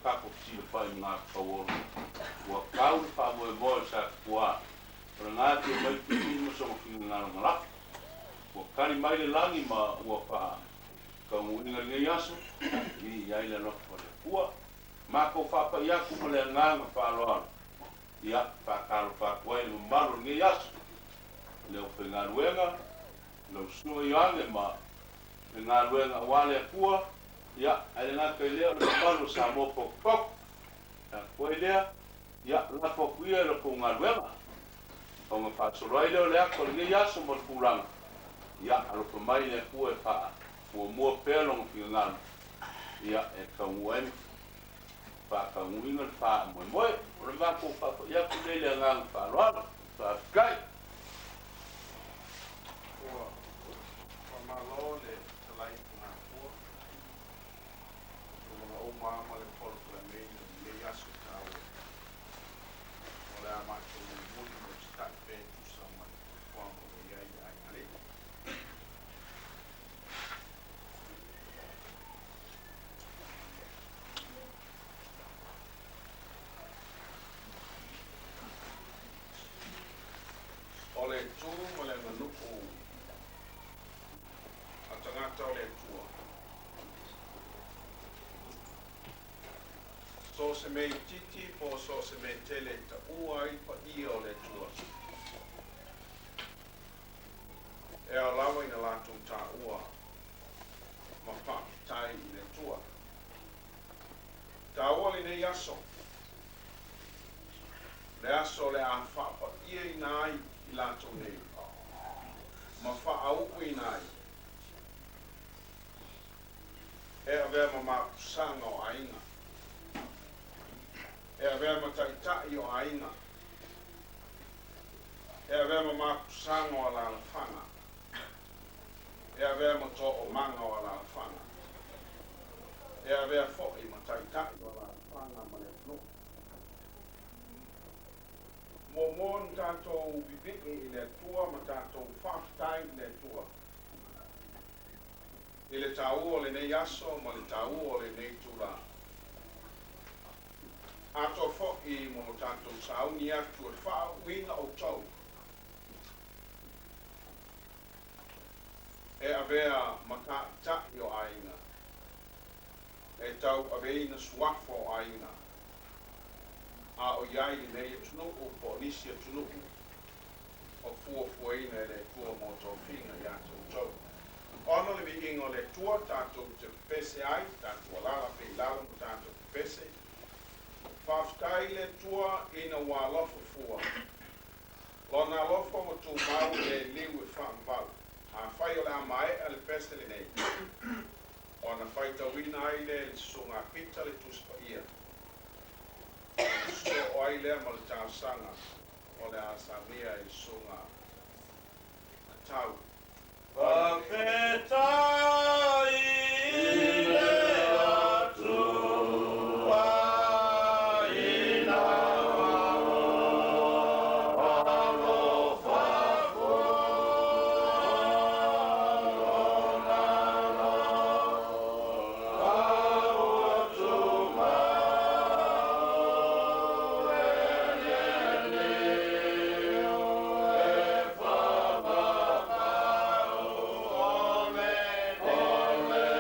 kako sila pa ngā kaworo. Ua kau pa moe sa kua. Ora ngā te mai tini mo sa ki ngā ngala. Ua kari mai le langi ma ua pa ka muinga ngai aso. I ai le loko le kua. Mako whapa i aku ma le nganga whaloalo. Ia whakaro whakuai le maro ngai aso. Leo whenga ruenga. Leo sua i ange ma le ngā ruenga wale a kua. Ia, ai ngā kai leo le maro sa mopo kok. Koe lea, ia, la pokuia le ko ngā ruenga. O ngā whāsorai leo lea ko le ngai aso mo le kuranga. Ia, aloko mai le kua e paa. Mua pēlo ngā ngāna. Ia, e ka ngueni. Ka nguinga le paa moe. Ora mako whapa, ia ku leile a ngāna whāroana. Whākai. Malo le talai ngā kua. Mga o mama le polo kula meina le yasu tau. O le a mako le muli mo stak pētu sa mai whango le iai ai ngale. O le tū mo le manuku tangata o le tua. So se mei titi po so se mei tele ta ua i pa ia o le tua. E a lawa ina lātou tā ua ma whakitai i le tua. Tā ua li nei aso. Le aso le a whapa ia i nai i lātou nei. Ma whaauku i nai. E a vea ma kusanga o ainga. E a vea ma taitai o ainga. E a vea ma kusanga o ala whanga. E a vea ma to o manga o ala whanga. E a vea fo'i ma taitai o ala whanga ma le no. Mo mon tātou viviki i le tua ma tātou whaftai i le tua. I le tāu o le nei aso, ma le tāu o le nei tūra. Ato fo'i mo tātou sauni atu e whao winga o tau. E a vea maka ta'i o ainga. E tau a veina suafo o ainga. A o iai i nei tunuku po nisi a tunuku. O fuafuaina e le tua mo tau whinga i ato tau. Ono le vihingo le tua tātou te pese ai, tātou alala pe ilala mo tātou te pese. Whaftai le tua ina wā lofa fua. Lona lofa mo tū mau le liu e whaambau. A whai o le amae a le pese le nei. Ona whai tawina ai le sunga pita le tuspa ia. So o ai lea ma le tāsanga o le asania i sunga tau. Papeta i le atua i na walo whako lona aua tuma Ole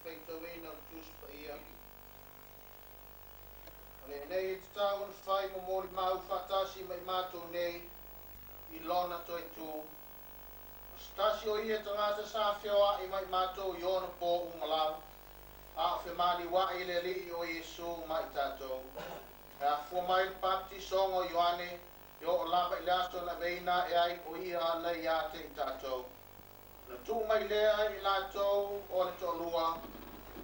peitawina o tuspaia. Le nei e tau na whai mo mori mau whatasi mai mātou nei I lona toi tū. Stasi o ia tangata sa whioa I mai mātou I ona pō umalau. A whi mani wa I le li o Yesu mai tātou. A fua mai pati songo Ioane I o lava I le aso na veina e ai o ia nei a te I tātou. Na tū mai lea I lātou o le tolua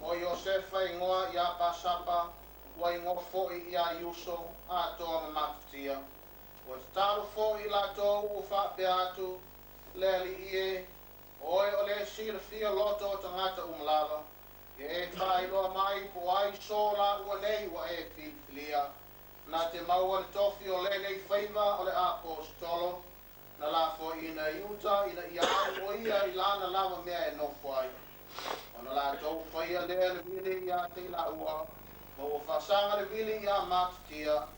o Iosefa I ngoa I a pasapa wa I ngoa fo'i I a Iuso a toa mamatia. O te talo fo'i lātou o whapea atu le li ie o le sila fia loto o tangata umlava. E whai loa mai po ai so la ua nei wa e filia. Na te maua le tofi o le nei whaiva o le apostolo. Na la fo ina iuta ina ia o ia I lana lava mea e no fwai. O na la tau whaia lea le vili ia te la ua. Mo o whasanga le vili ia matatia.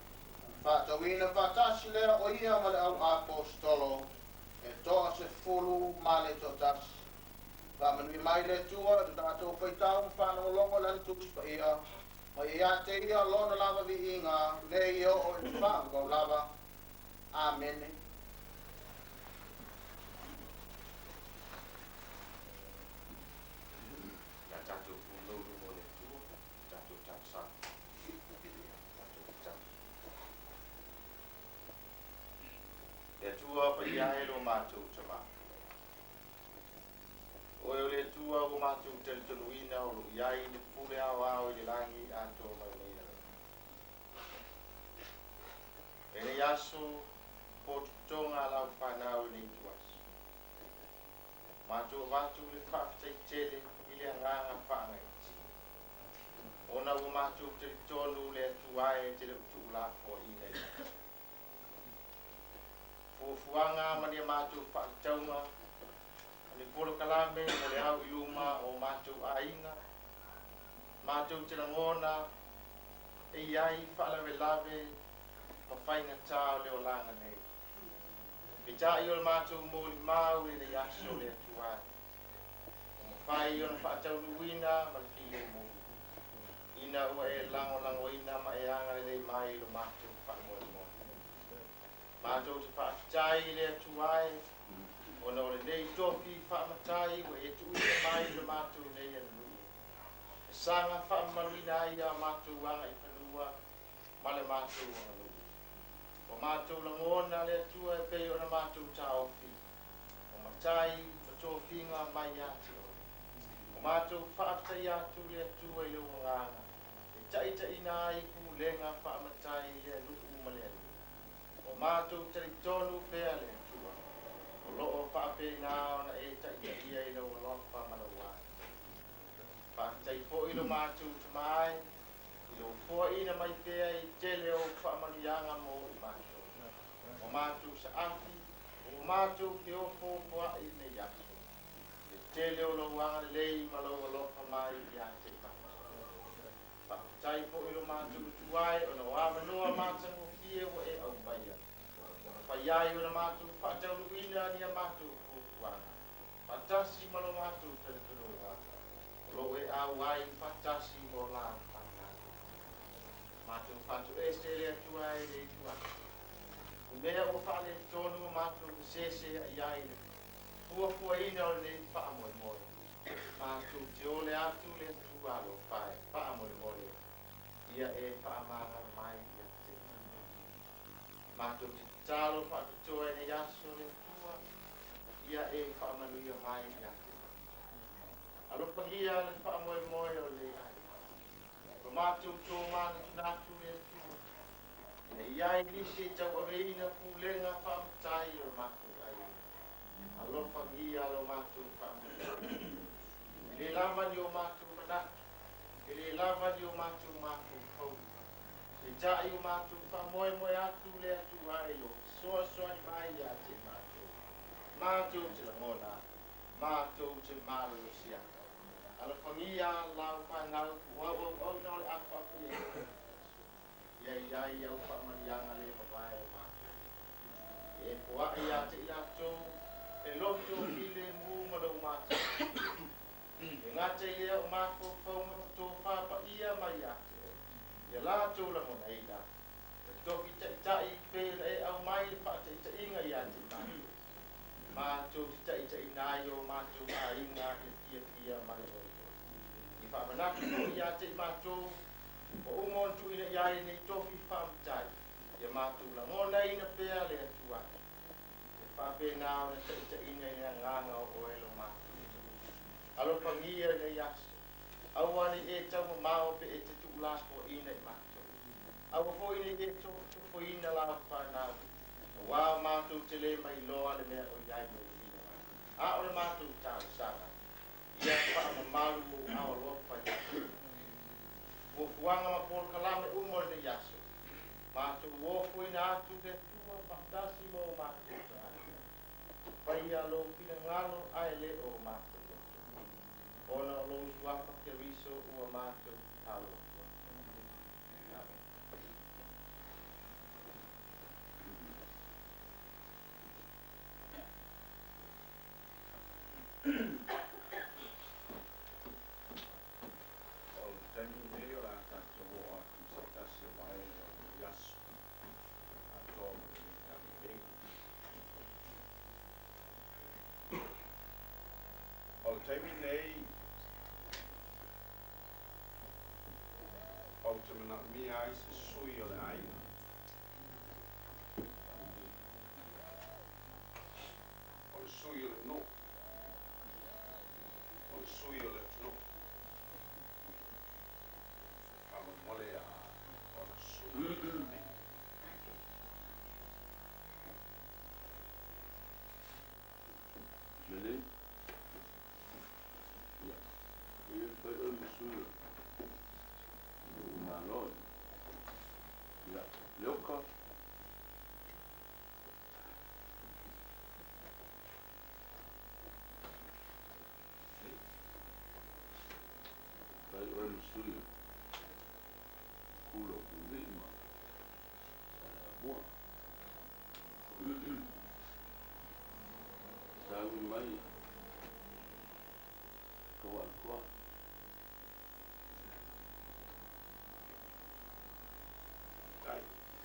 Whatawina whatasi lea o ia ma le au apostolo. E toa se fulu ma le totasi. Whamanui mai le tua, tu tātou whaitau whanau longo lan tukuspa ia. Ma ia te ia lona lava vi inga, le ia o I whaangau lava. Amen. Tua pa ia lo matu chama. O le tua o matu tel tuluina o ia I le pule awa o le langi ato mai. Ele yaso po tonga la fana o ni tuas. Matu watu le fafte tele ile nganga fanga. Ona o matu tel tolu le tuai tele tula fo ile. Fuanga mani matu whaitaunga ni polo kalame mo le au iluma o matu ainga matu tira ngona e iai whaalawe lave ma whainga tau leo langa nei e tai o le matu mo li mau e le yaso le atuai o ma whai o na whaatau luina ma le file mo ina ua e lango ina ma e anga le mai lo matu whaangoa mo Mātou te whaatai le atuai, o na ole nei topi whaamatai, wa e tui le mai le mātou nei anu. E sanga whaamaruina ai a mātou wanga I whanua, ma le mātou anu. O mātou langona le atua e pei o na mātou Saofa'i. O matai, o tō whinga mai ati o. O mātou whaatai atu le atua I leo nganga. E taita ina ai ku lenga whaamatai le anu ma le anu. O mātou tari tonu pēa le tua. O loo whaape nāo na e taita ia I lau alofa malawa. Whaatai po I lo mātou tamai. I lo fua ina mai pēa I tele o whaamanianga mo I mātou. O mātou sa ahi. O mātou ke ofo fua I ne yaso. E tele o lo wanga lei ma lau alofa mai I a te papa. Whaatai po I lo mātou tuai o na wāmanoa mātango fie o e au baia. Whaiai o na mātou whaatau luina ni a mātou kukuana. Whatasi malo mātou tari tunoa. Lo e au ai whatasi mo la whanau. Mātou whatu este le atuai le tuana. O mea o whaale tonu mātou sese a iai le. Fua ina o le whaamoe more. Mātou te ole atu le tualo whae. Whaamoe more. Ia e whaamanga mai ia te. Mātou te talo whaakatoa e yaso le tua. Ia e whaamanuia mai ia te. Alopangia le whaamoe moe o le ai. O mātou tō mana tunatu le tua. Ina iai nisi tau aweina pūlenga whaamatai o mātou ai. Alopangia lo mātou whaamatai. Ele lamani o mātou manatu. Ele lamani o mātou mātou pau. E tai o mātou whamoe atu le atu ai o soa ni mai a te mātou. Mātou te langona, mātou te mārusia. Ala whangia lau whanau, wau no le akwa pia. Iai au whamarianga le mawai o mātou. E poa I a te iatou, e loto I le mū marau mātou. E ngā te lea o mātou whaunga tō whāpaia mai ate. Ia la tōla mona ina. Toki tai pēra e au mai whātai ta inga i ate mātou. Mātou tai nai o mātou a inga e pia male oi. I whāpanaki o i ate mātou o umon tu ina iai nei toki whāmtai. Ia mātou la ngona ina pēa le atu atu. E whāpē nāo na tai ina ina nganga o oelo mātou. Alo pangia ina i aso. Awani e tau mao pe e te tuulako ina i mātou. Awa fo ina e tō fo ina la whanau. Wā mātou te le mai loa le mea o iai mo ina. A o le mātou tāu sara. Ia whaama malu o awa loa whai. Ua fuanga ma pōr kalame umore le yaso. Mātou wōfo ina atu le tua whaktasi mo mātou tāu. Whaia lo pina ngalo ai le o mātou. Ona o lo suaka ke riso ua mātou tāu. Taimi nei o te mana mi ai se sui o le aina. O le sui o le no. O le sui o le no. Kama mole a o le sui. Mene?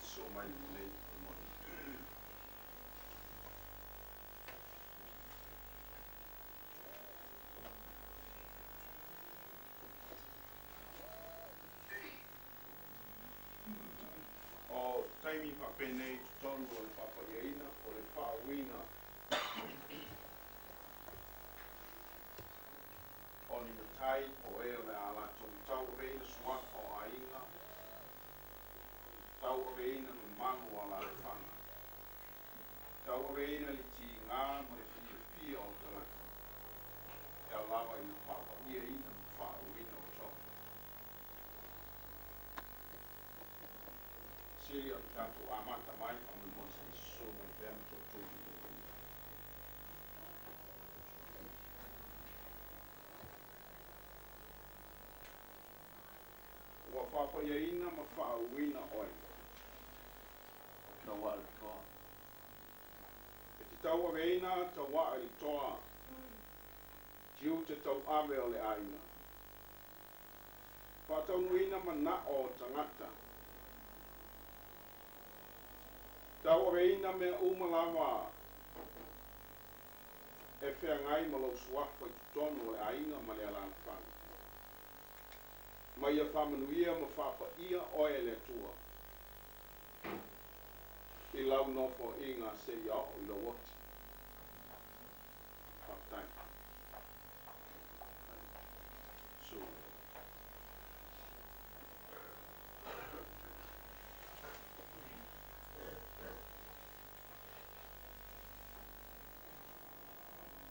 So mai nei mo. O taimi pa pene tonu o le papaieina o le pauina. O ni matai o e o le ala tau veina suako a inga. Tau aveina no mangu ala le whanga. Tau aveina li ti ngā mo le fia o tangata. E a lawa i whapa ia ina mo whauina o tau. Siri o tātou amata mai pa mo mo se so mo i pēma tō tōji. Ua whapa ia ina mo whauina oi. Taua'aletoa. E te taua'aweina taua'aletoa. Tiu te tau'awe o le aina. Whātaunuina mana o tangata. Taua'aweina mea umalawa. E whea ngai malau suafa i tutonu o le aina ma le alana whanga. Mai a whamanuia ma whapa ia oe le tua. I lau nofo i ngā se iao i lo wati. Whaptai. So.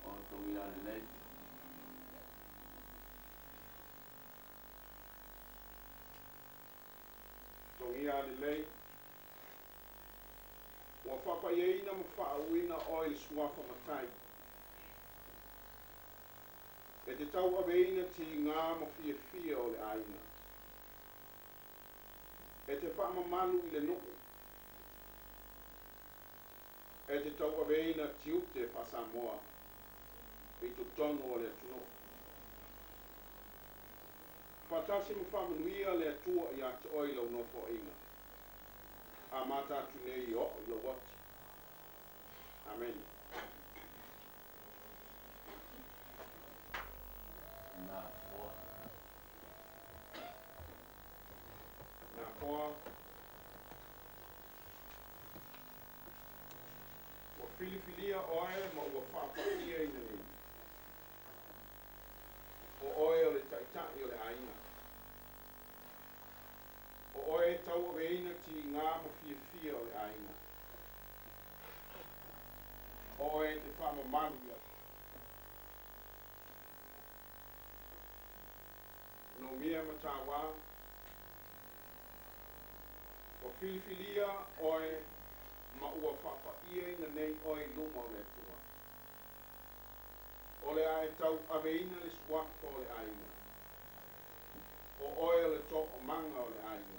O tongi ane nei. Tongi ane lei. Ua whapaiaina ma whaauina o i suafa matai. E te tau aweina ti ngā ma fia o le aina. E te whaamamalu i le nuku. E te tau aweina ti ute Pasamoa. I tu tonu o le tuno. Fatasi mo whamanuia le atua i ate oi lau no fo inga. A mata atu nei o i lau wati. Amen. Nā poa. Nā poa. Ua filifilia oe ma ua whaapaia ina ni. O oe o le taitai o le ainga. O oe tau o veina ti ngā ma fia o le ainga. O oe te whaamamanu ia. No mia ma tāwā. O filifilia oe ma ua whaapaia ina nei oe luma o le tua. O le ae tau aveina le suafa o le ainga. O oe le to o manga o le ainga.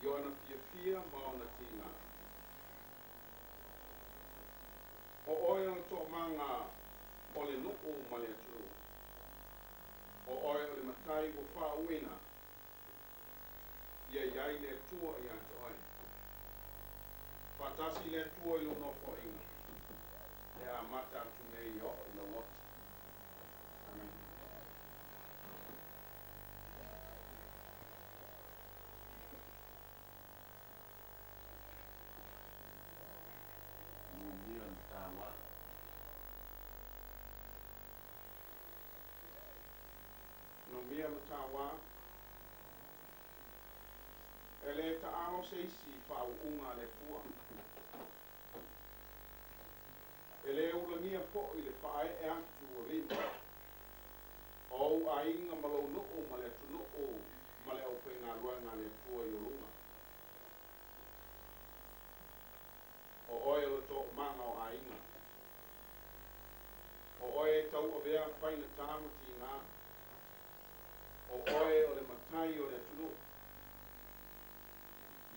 I ona fia ma ona tina. O oe le to o manga o le nuku ma le aturu. O oe o le matai o whauina. Ia iai le tua i ante oe. Fatasi le tua i lono po inga. E a mata atu nei o i la wata. Amen. Mia Tawa. No mia matawa. Ele ta ao se isi whau unga le fua. Ele ulangia po i le whae e atu o lima. O a inga malo nuku ma le atu nuku ma le au penga luanga le tua i o lunga. O oe o to manga o a inga. O oe tau o vea whaina tāmati ngā. O oe o le matai o le atu nuku.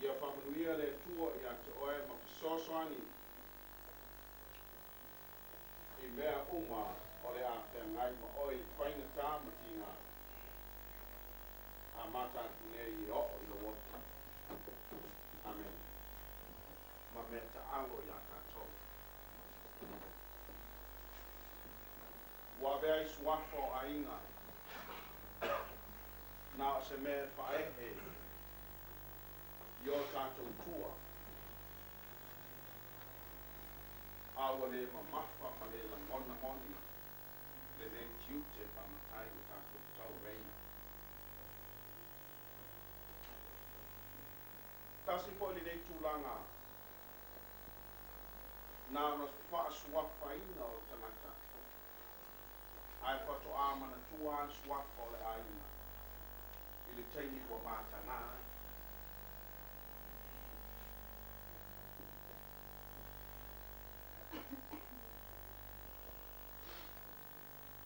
Ia whamanuia le tua i ate oe ma fisosoani. I mea uma o le ate ngai ma oi whaina tāmati ngā. A mata atu nei i o i lo wata. Amen. Ma me ta alo i a tātou. Wa vea i suafo a inga. Na o se me whaehe. I o tātou tua. Awa le ma mafa ma le la mona moni. Le ne tiute pa matai o tātou tau reina. Tasi po li nei tūlanga. Nā nos whaasuafa ina o tangata. Ai whato āmana tua an suafa o le aina. I le teini wa māta ngā.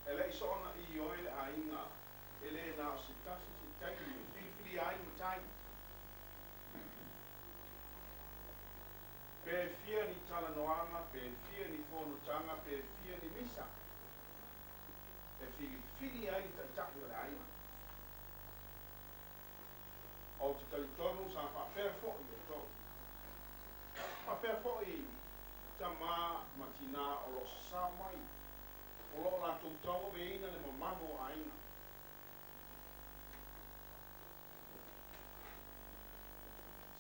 Ele i sona i oe le ainga. Ele nā o se tasi se teini. Fili ai mutai. Pe fia ni tala noanga, pe fia ni fono tanga, pe fia ni misa. Pe fili ai ta taku le ainga. O te talitonu sa whapea fōi o tō. Whapea fōi ta mā matina o lo sa mai. O lo la tūtau veina le mamamu o ainga.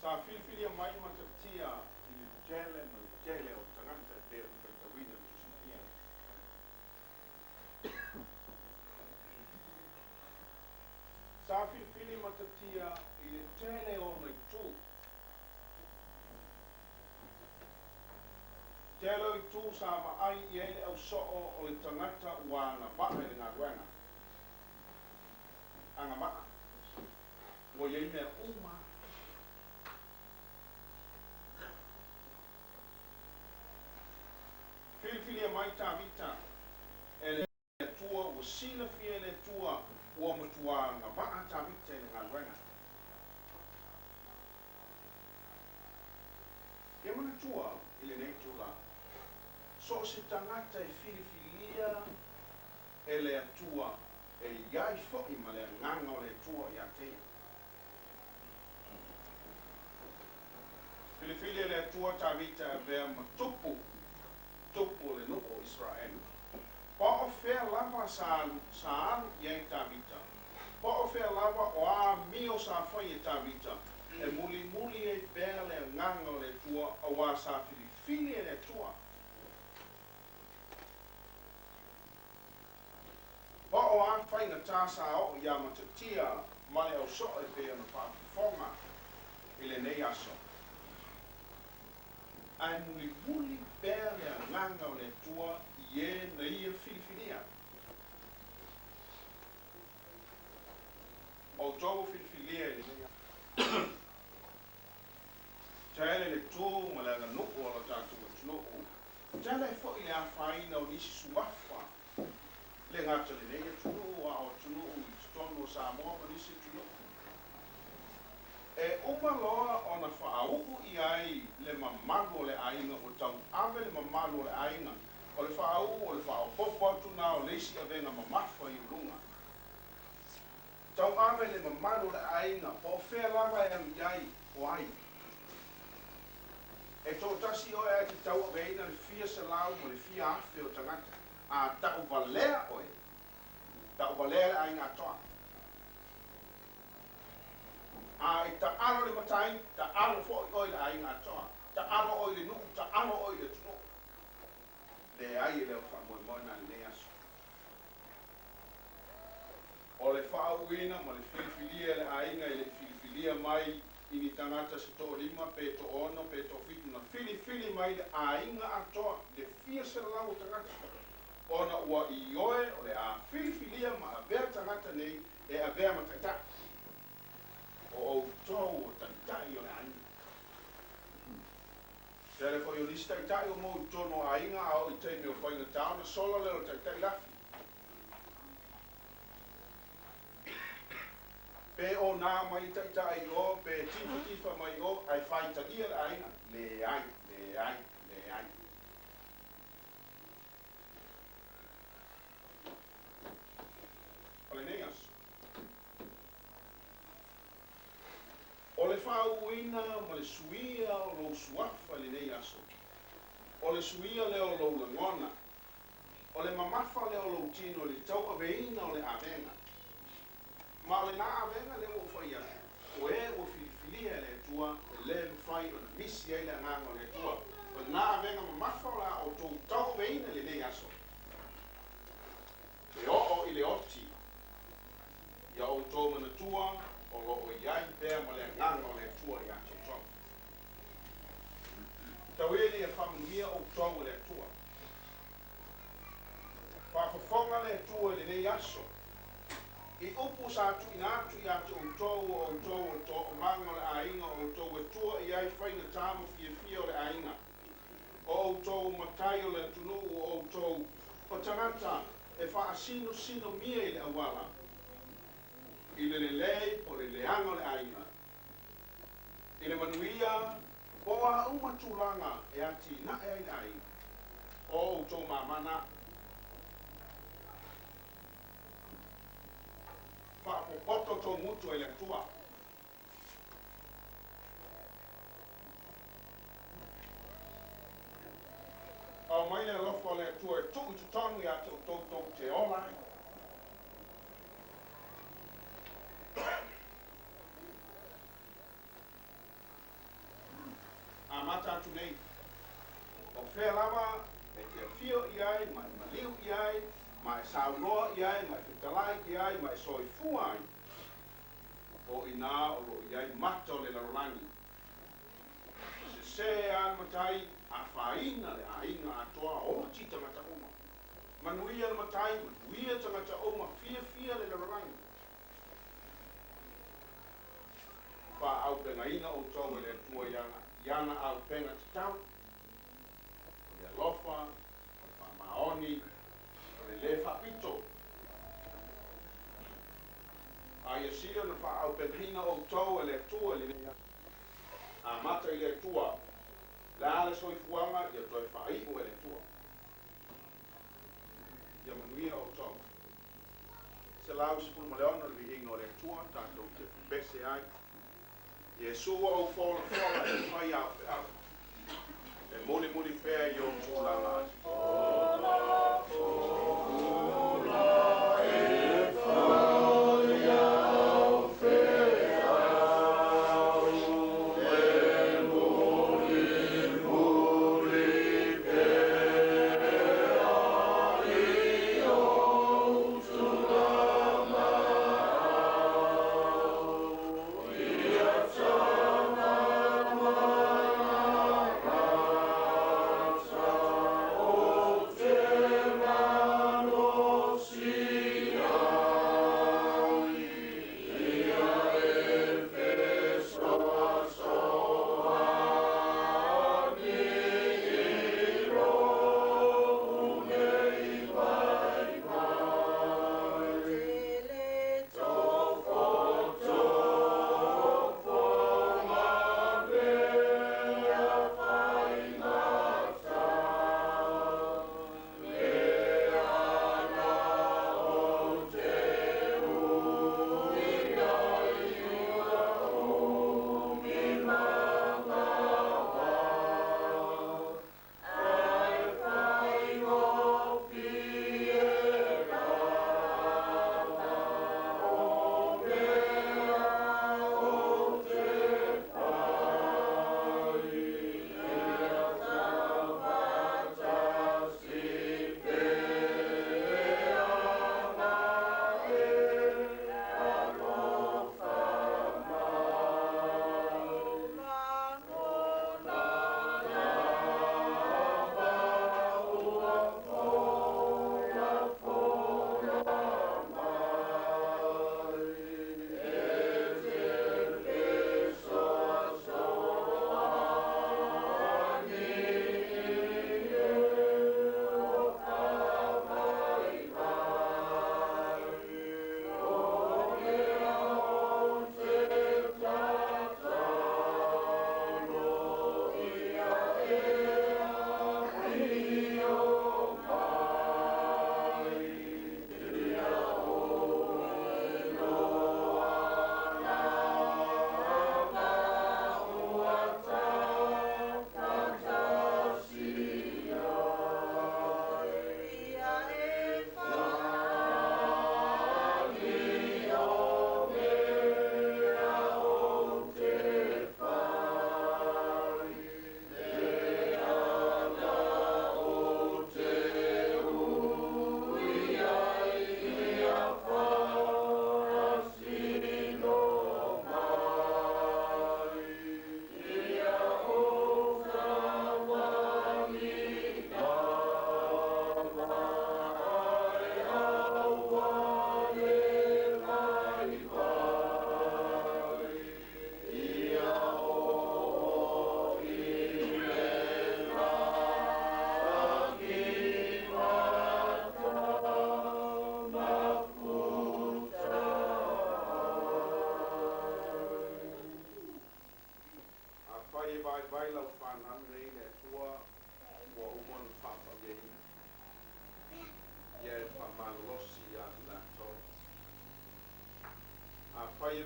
Sa filifilia mai matatia i tele o tangata te o tawina tusitia. Sa filifilia matatia i le tele o mai tū. Tele o i tū sa maai i ele au soo o le tangata ua ngā maa le ngā ruenga. Anga maa. Ua iei mea uma. Filifilia mai tā vita. Ele tua ua sila fia ele tua ua matua ngā maa tā vita i ngā ruenga. Ia mana tua i le nei tūla. So se tangata e filifilia ele atua e iai fo'i ma le agaga o le atua iā teia. Filifili le atua tavita vea ma tupu o le nu'u o Israel. Po o fea lava sa alu iai tavita. Po o fea lava o a mio Saofa'i e tavita. E muli e pea le agaga o le atua au a sa filifili e le atua. Po o a whainga tāsa o ia matatia ma le au so e pea na whaafonga i le nei aso. Ai muli pea le agaga o le atua i e na ia filifilia. O tau filifilia i le nei Tele le tō ma le nu'u o la tātou tunu'u. Tele fo'i le awhaina o nisi suafa. Le ngata le nei tunu'u a o tunu'u i tutonu o Samoa ma nisi tunu'u. E uma loa o na whaauku i ai le mamalu o le ainga o tau ave le mamalu o le ainga. O le whaauku o le whaaupopo atu na o leisi a venga mamafwa i urunga. Tau ave le mamalu o le ainga o whea lava e am iai o ai. E tō tasi o e ki tau a veina le fia se lau mo le fia afe o tangata. A tau valea oe. Tau valea le ainga atoa. A i ta alo le matai, ta alo fo i oi le ainga atoa. Ta alo oi le nuku, ta alo oi le tunu. Le ai e leo wha moe moe na le aso. O le wha uina ma le filifilia le ainga e le filifilia mai ini tangata se to lima pe to ono pe to fitu na fili mai le ainga atoa le fia se lau tangata ona ua i oe o le a filifilia ma a vea tangata nei e a vea matata o tau o tantai o le ainga tele fo i o lista i tai o mo tono ainga au i teime o whainga tauna sola leo tantai lafi pe o nā mai tai o, pe tifa mai o, ai whai talia le aina, le ai. O le neas. O le whauina ma le suia o lo suafa le neaso. O le suia leo lo langona. O le mamafa leo lo tino le tau aveina o le avenga. Ma le nā avenga le o whai ane. O e o filifilia le tua, le whai o na misi e le nganga le tua. O nā avenga ma mawhara o tō tau veina le nei aso. E o i le oti. Ia o tō mana tua, o lo o iai pēr ma le nganga le tua i ate tau. Tau e le whamunia o tau le tua. Whawhawhonga le tua le nei aso. I upu sa atu ina atu i atu o tō o manga le ainga o tō e tua i ai whainga tāma fia o le ainga. O tō matai o le tunu o tō o tangata e wha sino mia i le awala. I le lei o le leanga o le ainga. I le manuia o a umatulanga e ati na e ai le ainga. O tō mamana whaapopoto tō mutu e le tua. Au mai le lofo le tua e tu i tonu i atu tō te olai. A mata atu nei. O whea lava e te fio i ai, mai maliu i ai, mai saunoa i ai, mai whitalai i ai, mai soifua ai. O ina o lo i ai mata o le larolangi. Se an matai a whaina le ainga atoa o ti tangata oma. Manuia le matai, manuia tangata oma, fia le larolangi. Wha au penga ina o tau le tua iana au penga te tau. O le alofa, o le wha maoni, o le whapito. A ia sio na wha au penhina o tau le tua le nea. A mata i le tua. La le soifuanga ia toi whai o le tua. Ia manuia o tau. Se lau sepulu ma le ona le inga o le tua tātou te pese ai. Yesua o fola fola e whai au pe au. E muli muli whea i o tūlanga ati.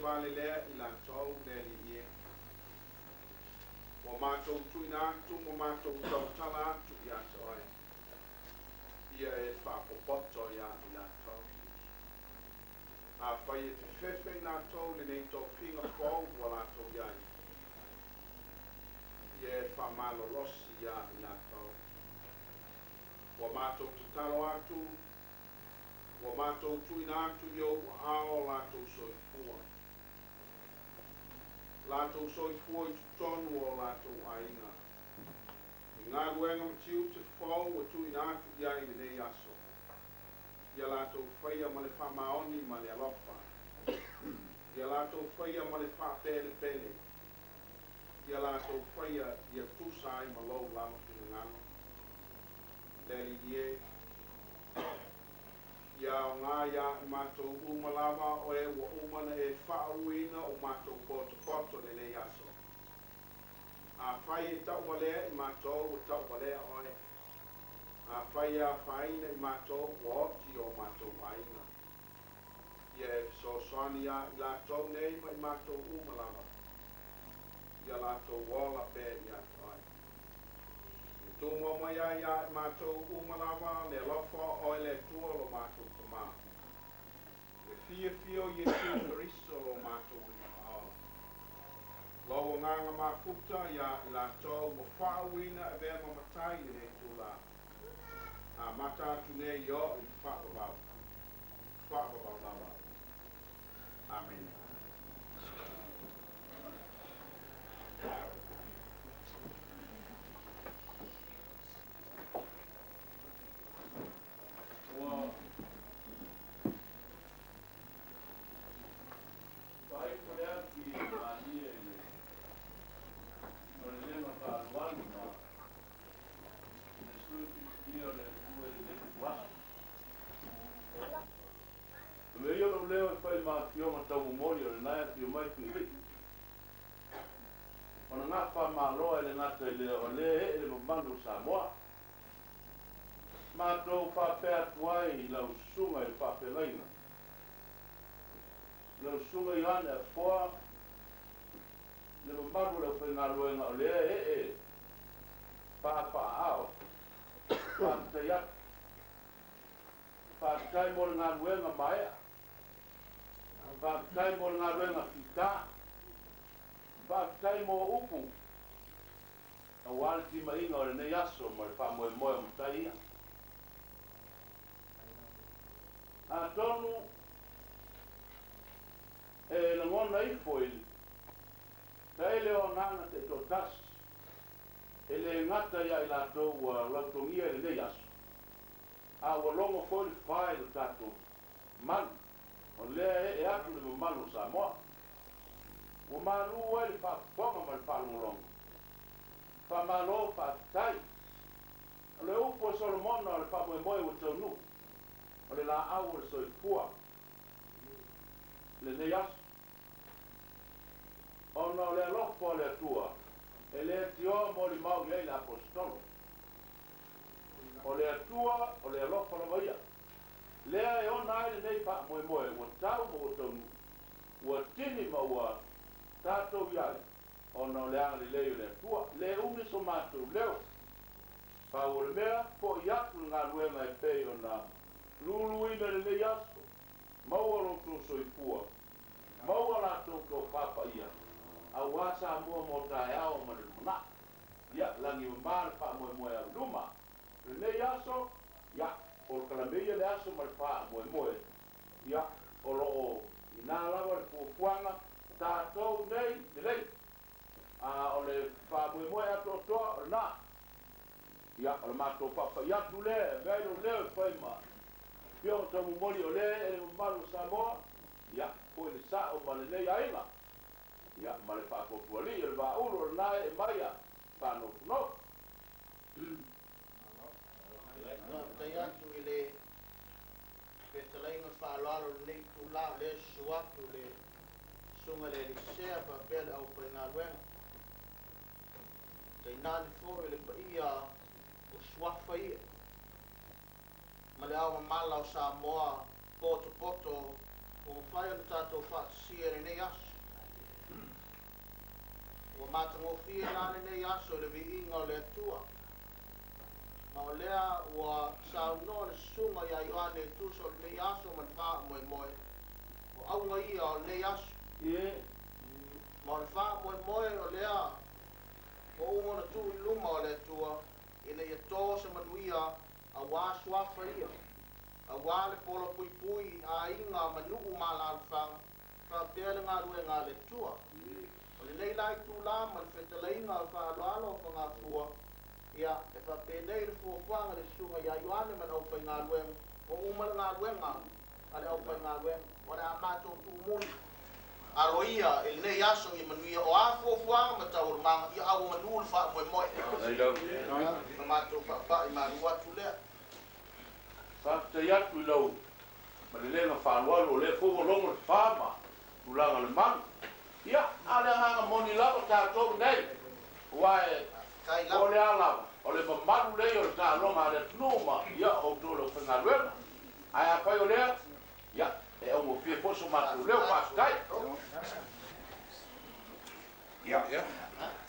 Vale lea I lantou le li ia. Wa mātou tuina atu, wa mātou tautala atu I ato ai. Ia e whapopoto ia I lantou. A whai e te whewhe I lantou le nei tau pinga kou wa lantou iai. Ia e whamalorosi ia I lantou. Wa mātou tutalo atu, wa mātou tuina atu I o ao lantou soifua. Lātou soifua I tutonu o lātou ainga. I ngā ruenga matiu te whau o tuina atu ia I nei aso. Ia lātou whaia ma le whamaoni ma le alofa. Ia lātou whaia ma le whapele pele. Ia lātou whaia ia tusa I ma lou lama ki ngano. Leli ie. Ia o ngā ia I mātou umalama o e wa umana e whauina o mātou poto le nei aso. A whai e tau walea I mātou o tau walea oe. A whai a whaina I mātou o oti o mātou waina. So soani ia I lātou nei mai mātou umalama. Ia lātou wola pē ia toi. E tūmua mai ia mātou umalama le lofa o le tua lo mātou tamā. Le fia Yesu Christo lo mātou ia. Loa nganga mafuta ia lātou mo whāwina e vea mamatai ne tūla. A mata tune yo I whāwabau. Whāwabau lawa. Amen. Leo fai ma fiona tau mori o le nai ki o mai ki ri. Ona ngā wha mā loa ele ngata ele o le ele mamanu sa moa. Mā tau wha pēr tuai I lau sunga I wha pēlaina. Lau sunga I ane a whoa. Le mamanu lau whai ngā luenga o le Wha ao. Wha te yak. Wha tai mo le ngā luenga maea. Whakatai mo ngā ruenga whita. Whakatai mo upu. A wāle ti mainga o le nei aso mo le whamoe moe o mtai ia. A tonu e langona I foil. Tai leo nanga te totas. E le ngata ia I lato ua lautongia le nei aso. A ua longo foil whae le tato. Man. O lea e atu le mamanu sa moa. O manu ua le whaaponga ma le whalongolongo. Whamano whaatai. O le upo e Solomona o le whamoe moe o taunu. O le la au o le soifua. Le nei asu. O na o le alofa o le atua. E le tio mo le mau iei le apostolo. O le atua o le alofa la maia. Lea e ona aile nei pa moe moe, ua tau mo o taunu, ua tini ma ua tātou iai, ona o leanga le leo le atua, le umi so mātou leo. Pa o le mea, po I atu ngā luenga e pei o na luluina le nei aso, maua roto soifua, maua lātou kau papa ia, a wasa mua mo tae ao ma le mana, ia langi o māre pa moe moe au luma, le nei aso, ia, o le kalameia le aso ma le paa moe moe. Ia, o loo I nā lawa le fuafuanga, tātou nei, nei. O le paa moe moe ato toa, o le nā. Ia, o le mātou papa. Ia, tu le, gai lo leo e whai ma. Pio o tamu mori o le, e le maru Samoa. Ia, po le sa o ma le nei aina. Ia, ma le paa kotuali, e le vā uro, le nā e maia. Pāno kuno. Tai atu I le petalainga whaaloalo nei tūla le suatu le sunga le lisea pa pele au pai ngā luenga. Tai nāni fōru le pa ia o Saofa'i. Ma le awa mala o Samoa poto o mwhai anu tātou whaatisia nei aso. O mātangofia nāne nei aso le vi inga o le atua. Ma o lea ua saunoa le sunga ia Ioane tuso le nei aso man wha moe moe. O aunga ia o nei aso. Ma o le wha moe moe o lea o umona tu I luma o le tua ina ia tō se manuia a wā Saofa'i. A wā le polo pui pui a inga manuu mala alwhanga wha pēle ngā rue ngā le tua. O le nei lai tu la man whetalainga o wha aloalo o ngā fua. Ia, e wha pēnei le fuafuanga le sunga ia Ioane man au pai ngā luenga, o umal ngā luenga, ale au pai ngā luenga, o le a mātou tū muni. Aro ia, e nei aso I manuia, o a fuafuanga ma tau urumanga, ia au manu le wha moe moe. Na mātou wha I manu atu lea. Wha te atu I lau, ma le lenga whaalualu o le fuafualongo le whaama, ulanga le manu. Ia, ale hanga moni lava tātou nei, wae, o le ala, o le mamanu lei o le tālonga le tunuma, ia o tōlo whengaruena. Ai a whai o lea, ia, e o mo pia poso matu leo pastai. Ya.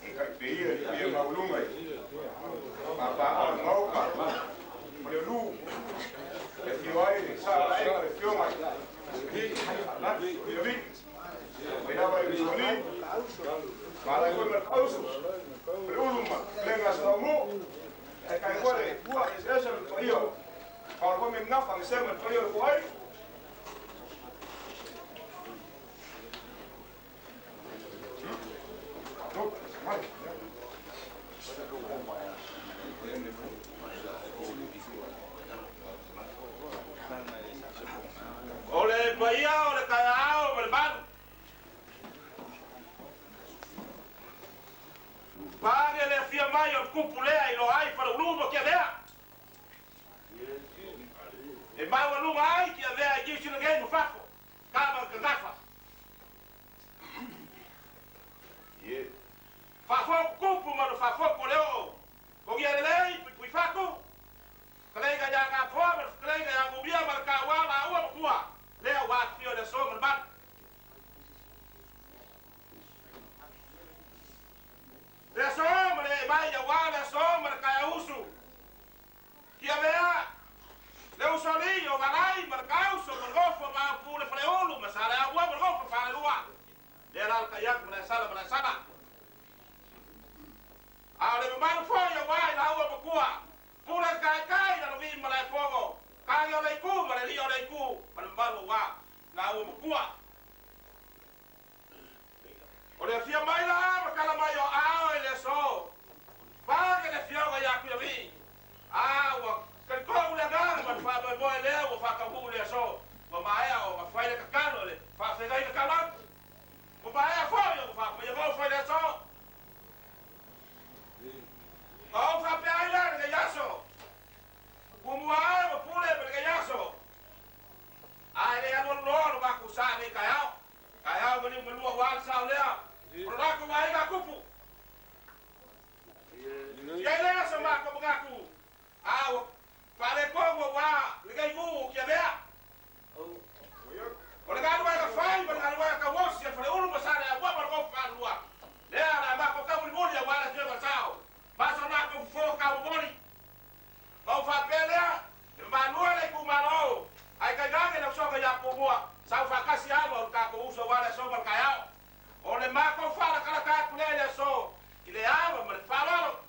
Ikai pia maulunga. Papa mau pa. Mo lu. E fioi sa ai e fioma. Na vi. Mira vai bisoni. Mala ko na kausu. Uluma, lenga sa mo. E kai kore, bua esa to io. Kalau kau mengenal kami saya mentoyo kuai. Oleh bahia, oleh kaya, oleh baru. Pare le fia mai o Fepulea'i Luai'a Luai'a Malaetele. E mai wa lunga ai ki avea i gisu na genu fafo. Kama ka gafa. Ye. Fafo kupu ma no fafo ko leo. Ko ia lei pi fako. Kalenga ya ka po, kalenga ya ngubia ma ka wala ua kwa. Leo wa fio de so ma ban. Le so ma le mai ya wala so ma ka ya usu. Ki avea leu solinho, galai, marcauso, margofo, ma pure freolo, ma sale agua, margofo, fare lua. Era al kayak, ma sala. Ale mano foi, vai, na ua bakua. Pure kai, na vi ma le fogo. Kai o le ku, ma le li o le ku, ma mano wa, na ua bakua. O le fia mai la, ma kala mai o ao e le so. Va que le fioga ya ku vi. Awa kan ko ule gang man fa boy le o fa ka hu le so ma mai o ma fa le ka kano le fa fe ga ka lan mo ba ya fo yo fa mo yo fa le so o fa pe ai la ga yaso mo mo ai mo pule pe ga yaso ai le anu lo ba ku sa ni ka ya mo ni mo lu wa sa le o ra ko mai ga kupu ye le so ma ko ga ku awa pare pogo wa ligai mu que vea o le galu vai ka fai mas galu vai ka wos que fare ulu masare agua para go fa lua le ala ma ko ka mu boli agua la tio sao mas na ko fo ka boli o fa pelea ma lua le ku malo ai ka gange na so ka ya ko boa Saofa'i kasi alo ka ko uso wala so ba ka ya o le ma ko fa la ka ku le so ile ava ma fa lo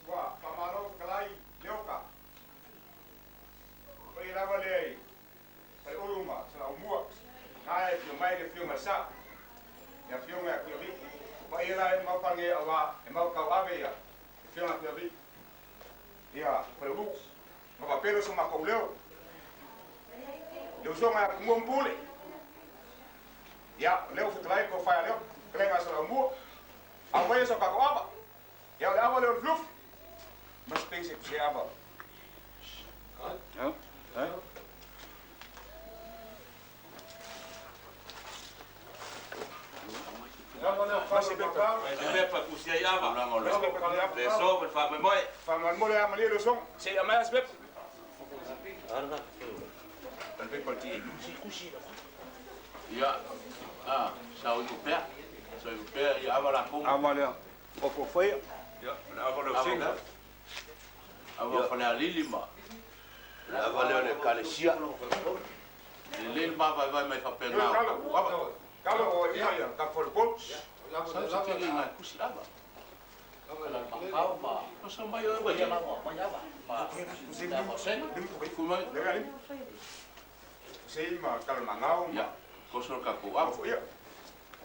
Wah, pamaro kalai leuka. Oi lava lei. Pai uluma, sala umua. Ai fio mai ke fio masa. Ya fio mai ku vi. Pai la mau pange awa, e mau ka ave ya. Fio na ku vi. Ya, pai lu. Ma papelo so ma ko leo. Leu so mai ku ngompule. Ya, leu futlai ko fa leo. Krenga sala umua. Awa so ka ko aba. Ya, le aba leu fluf. Mas pensa que você aba. Mas você é para cozinhar aba, não olha. Pessoal, para fazer moi. Faman mo le amali lo song. Se a mais bep. Dan pe parti. Ya. Sao europeu. Sao europeu e aba la com. Amali. O ko foi. Ya, aba lo sing. Aba para lili ma. Aba le kalesia. Lili ma vai mai papel na. Kalau o ia ka for pol. Sa ke na kusi aba. Kau ma. Pasal mai o vai ma ma aba. Ma. Sim você. Kuma. Legal. Sei ma kal mangau. Ya. Kosor ka ko aba. Ia.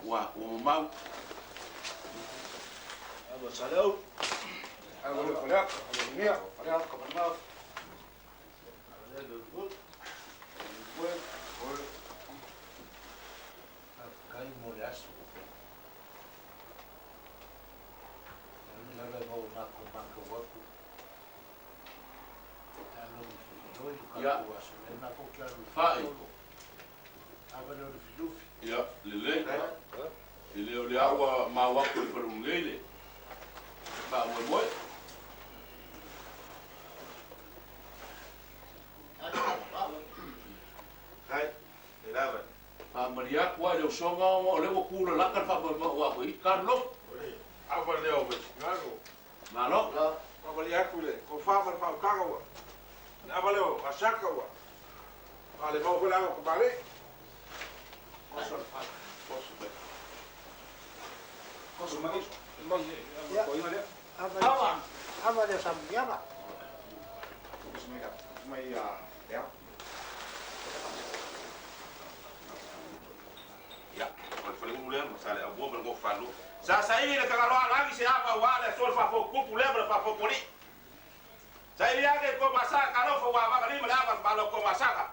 Wa o mau. Aba salau. Aba lo kolak. Aba nia. Aba ka mangau. Kai moreaso. Nada mau nak kumangka waku. Ano filoi Ya. ka waso. Na ko claro. Fa'i. Aba no filufi. Ya, lele. Lele o le awa ma wa ko for un lele. Ba mo mo. Hai. lava. Maria kwa le songa o le o kula la ka fa mo wa ko Carlo. Ava leo me ngalo. Malo. Ava le akule, ko fa fa kagawa. Ava leo asaka wa. Ale mo ko la ko pare. Koso fa. Koso be. Koso mai. Ko ina le. Ava le sambiama. Mai ya. Ya, ko fa le mulher, masale abo ben ko fa lu. Sasa hivi le kagalo rangi se hapa wale sol fa fo kupu lebre fa fo poli. Sasa hivi yake ko masaka no fo wa ba ni mala ba lo ko masaka.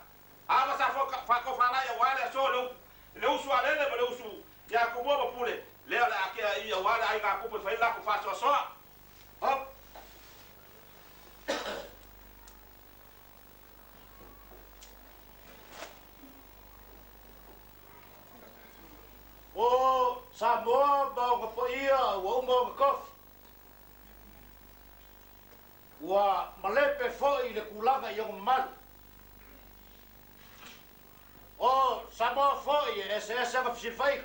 Aba sa fo fa ko fa na ya wale sol le usu alele le usu ya ko bo pule. Le ala akia ia wale ai ka kupu fa ila ko fa so. Hop. O Samoa ba ko ia o mo ko. Wa malepe foi le kulanga yo mal. O Samoa foi esse ka fai.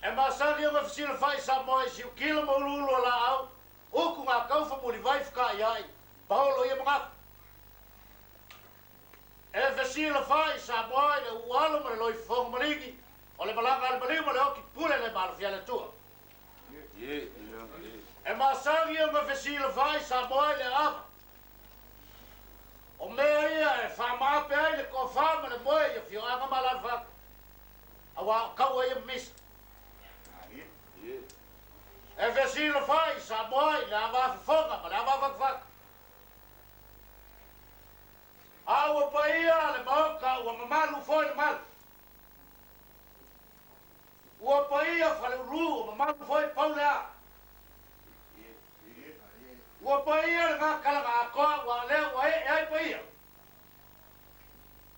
E masa yo ka fai Samoa si kilo mo lulo la au. O ku nga kau fa mo vai fka yai. Paulo ia mga. E fesila fai Samoa le ualo mo loi fong maligi. O le malanga al maligi mo le oki pule le mal fiala tua. E masagi o nga fesila fai Samoa le ava. O mea ia e whamape ai le ko whama le moe ia fio anga malan whaka. Awa kau ia mis. E fesila fai Samoa le ava whafonga ma le ava whaka. Awa pa ia le maoka ua mamalu foi le malu. Ua pa ia whale uru ua mamalu foi paulea. Ua pa ia le ngakala ngā koa ua leo ua e ai pa ia.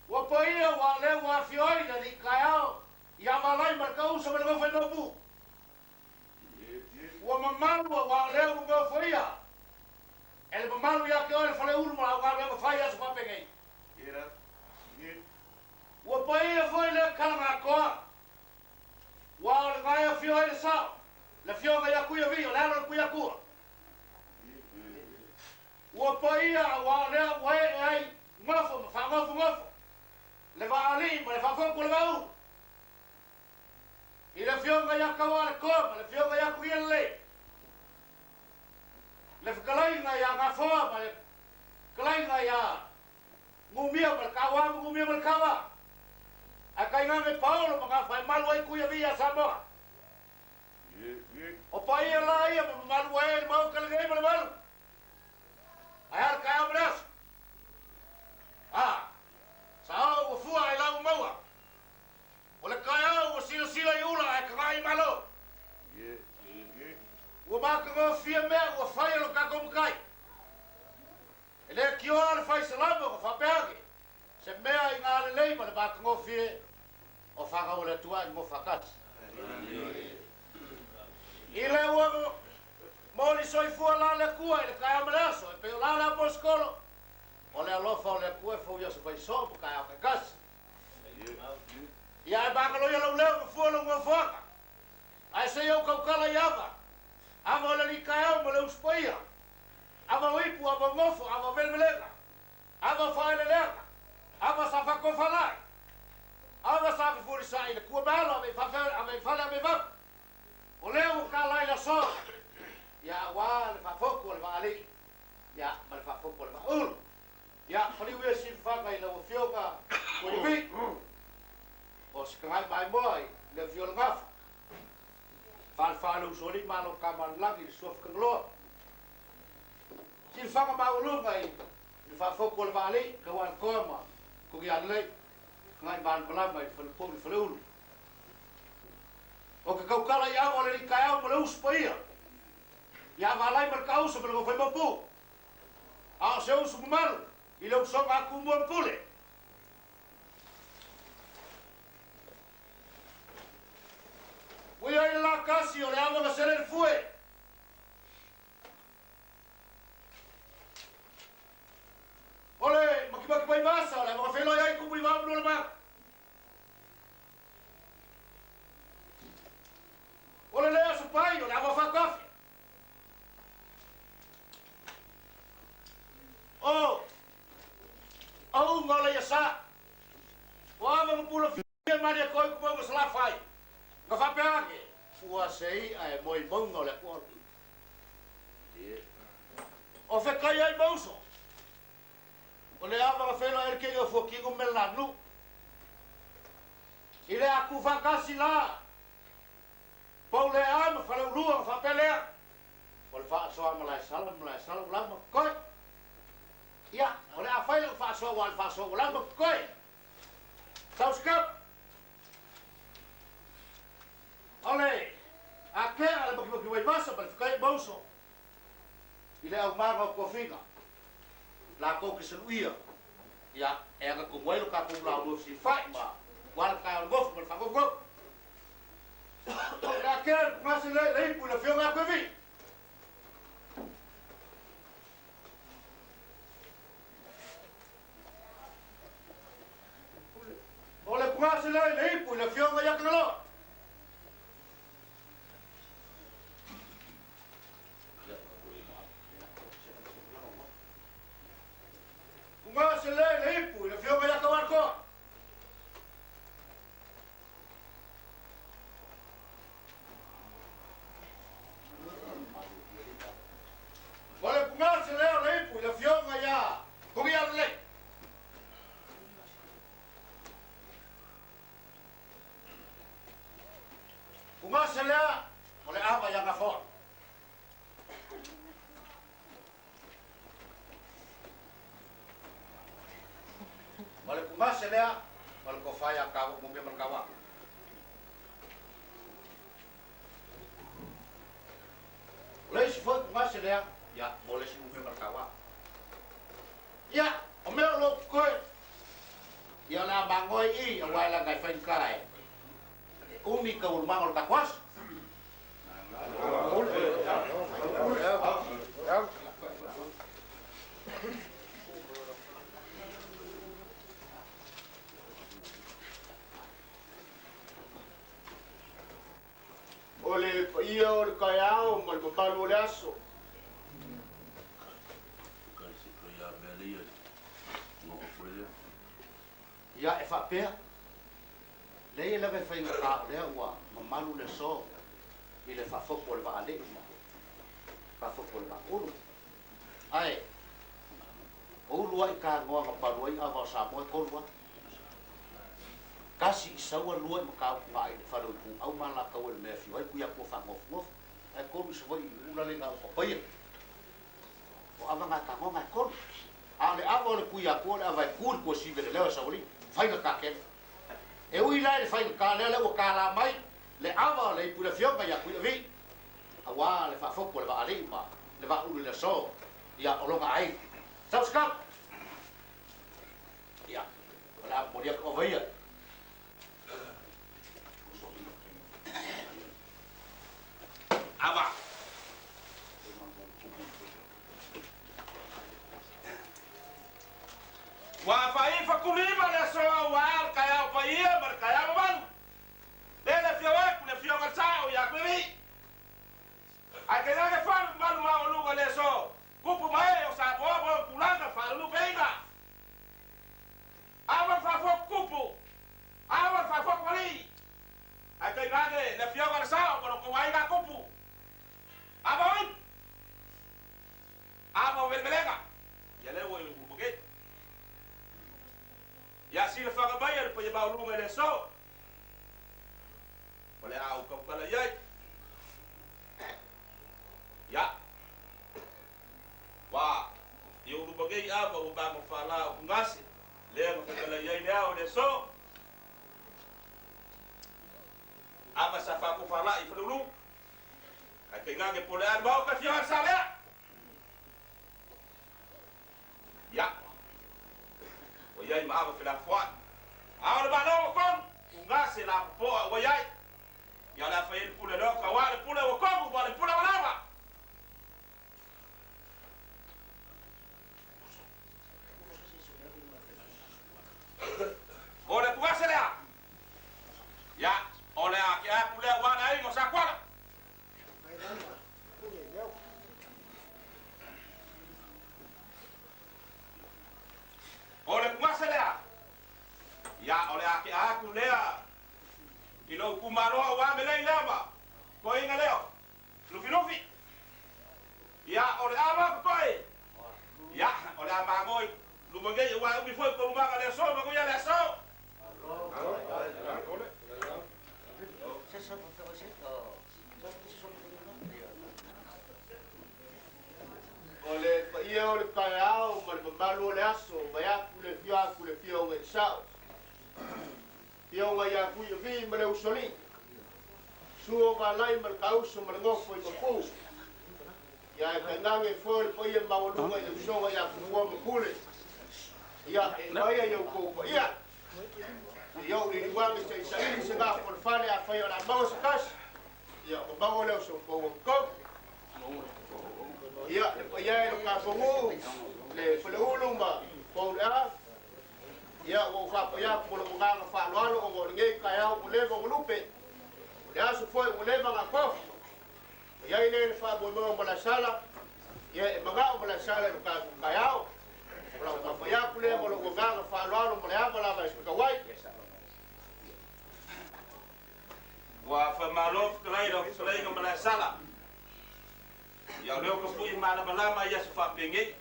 Ua pa ia ua leo ua fioi le li kai au. Ia malai marka usa me le ngofai no pu. Ua mamalu ua leo ua foi ia. E le mamalu ia ke oi le whale uru ma ua leo whai asu whapengei. Ua pa ia foi le kala ngā koa. Ua o le ngai a fioi le sao. Le fionga ia kuia vi o le alo le kuia kua. Ua pa ia ua lea ua e ai ngofo ma whangofo. Le vaali ma le whawhoko le vau. I le fionga ia kawa le koa ma le fionga ia kuia le. Le whakalainga ia ngā whoa ma le kalainga ia ngumia ma le kawa ma ngumia ma le kawa. A kai ngā me Paulo ma ngā whai malu ai kuia via Samoa. O pa ia la ia ma malu ai le mau kalangei ma le malu. Ai ar kai au mreas. Sao o fua ai lau maua. O le kai au o sila i ula ai ka ngai malo. Ua maka ngō fia mea ua whai alo kako mkai. E le kioa le whai salama o whapeage. Se mea i ngā lelei ma le maka ngō fia o whakau le tua i mo whakati. I le ua mōni soifua la le kua i le kai amaleaso. E peo la le apo skolo. O le alofa o le kua e fau ia se whai so po kai au ke kasi. Ia e baka loia lau leo ka fua lau ngā whaka. Ai se iau kaukala i ava. Ava o le li kai au ma le uspaia. Ava wipu, ava ngofo, ava velvelega. Ava whaelelega. Ava sa whakofalai. Ava sa whiwhurisa i le kua mēlo ame whale ame wapu. O leo ka lai la so. Ia wā le whawhoku o le waali. Ia ma le whawhoku o le waulu. Ia whaliu e si whaka i le o whioga o i wi. O si kangai mai moai le whiola ngafu. Whalwhalu usori malo ka manlangi le suaf kangloa. Si le whaka maulunga i le whawhoku o le waali. Ka wan koa ma kuki anlei. Ngai man palama i whalupori whaleulu. O ka kaukala i awa le li kai au ma le uspa ia. Ia malai ma le kausa ma le ngofai mapu. Ao se usu mumalu. I le usonga aku mua mpule. Ui ai la kasi o le awa na sere le fue. Ole, maki pai masa, ole, mga whenua iai kupu i mamu nula maa. Ole lea su pai, ole ama whakafi. Au ngole ya sa. Wa ma pula fia mari ko ko sala fai. Nga fa peage. Ua sei ai moi bong ngole ko. O fe kai ai bauso. Ole ava nga felo er ke go fo ki go melanu. Ile aku fa kasi la. Paule am fa lu lu fa pelea. Ol fa so malai salam lama koi. Ya, oleh apa yang faso ulang berkoi. Tahu sekap? Oleh, akhir ada bagi masa berkoi bauso. Ile au maro kofina. Lako keseluia. Ya, yang aku buat lu kaku lalu si fight ba. Wal kau gof berfanggof gof. Akhir masih lagi punya film aku vi. Oleh pengasih lain punya film yang kenal. Pengasih lain punya film yang kawan kau. Oleh pengasih lain punya film yang kubiar leh. Kumasalia oleh apa yang ngafon? Oleh kumasalia oleh kofaya kau mungkin berkawan. Oleh sifat kumasalia ya boleh si mungkin berkawan. Ya, omel lo koi. Ya na bangoi I awal lang kay fengkai. Umi ka ulmang ol takwas. Oleh iya ol kayao mal babalu laso. Kasi kaya belia. Mo fuele. Ya efa pea. Lei leve fai ka le wa mamalu le so i le fa foko le va ale fa foko le va ulu ai o luai ka ngoa ma paluai ava sa mo ko lua kasi sawa luai ma ka mai fa lo ku au mala ka o le me fi ai ku ya ko fa ngof ngof ai ko mi so vai ula le nga ko pai o ava nga ka ngoa ko ale ava le ku ya ko le ava ku ko si vele le sa oli fai ka ke e ui lai le fai ka le o ka la mai le ava le pula fionga ya ku vi awa le fa foko le va ale ma le va ulu le so ya o longa ai tau skap ya la mo dia ko vai ava wa fai fa kulima le so wa kaya pa ia ber kaya ban le fioa ku le fioa sao ya ku vi ai ke na ke fa mal ma lu le so pupu mai o sa bo bo kulanga fa lu peinga ava fa fo kupu ava fa fo kwali ai ke na ke le fioa sao ko wai ga kupu ava oi ava belega ya le wo ku ke ya si le whaka mai pa ia maurunga le so. Wale au kaukala iai. Ya. Wa. Iu rupagei apa ubama whala o ngasi. Lea makakala iai le au le so. Apa sa whaku whala I whalulu. Kai kai ngange pole an mau ka whioha sa lea. Ya. Iai ma ava fila fuat. Awa ba no kon ngase la po wa iai. Ya la fa il pula do ka wa le pula wa ko ba le pula wa lava. ya ole ake aku lea ilo kumaroa wa melei lava ko inga leo lufi ya ole ama koi ya ole ama ngoi lumangei wa umi foi ko lumaga le so ma ko ya le so ole pa ia ole kaiao ma le malu le aso ma ya kule fio ngai sao fio ngai ya ku yo vi ma le usoli suo va lai ma kauso ma ngofo i pu ya ka nange foi pa ia ma lu ngai le so ya ku mo kule ya e mai yo ko pa ia yo ni wa mi se ga por fale a foi la mo se kas ya ko ba ole so ko ia le paia e ka fongo le Fepulea'i ma Polataivao ia o fa paia po lo nga fa lo o nge ka ya o le go lupe ya so foi o le ma ko ia ile le fa bo mo la sala ia e maga o la sala ka ka ya o la paia po le go nga fa lo mo le aba la ba ka wai wa fa malof klairo klairo mala sala ya leo ko pui mana malama ya fa penge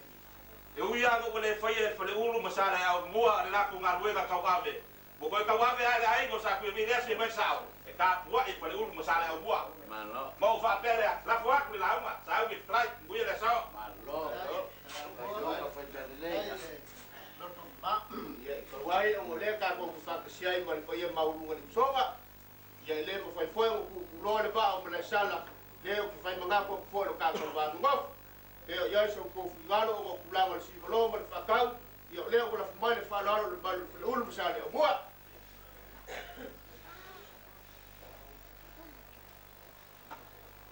e uya go le faye Fepulea'i masala ya mua na ku ngaruega ka wabe bo ko ka wabe ai go sa ku mi lesi mai sao e ka bua e Fepulea'i masala ya bua malo mo fa pele la fa ku la uma sa ku trai bu ya sao malo ka fa pele ya ko wai o le ka ko fa ka sia ma ko ye maulu ngi soga ya le mo fa foi ku lo le ba o le sala le o fai manga ko fo lo ka ko ba ngo e ya so ko ngalo o ku la si lo mo fa ka yo le ko la fa le fa lo le ba le ul misale o bua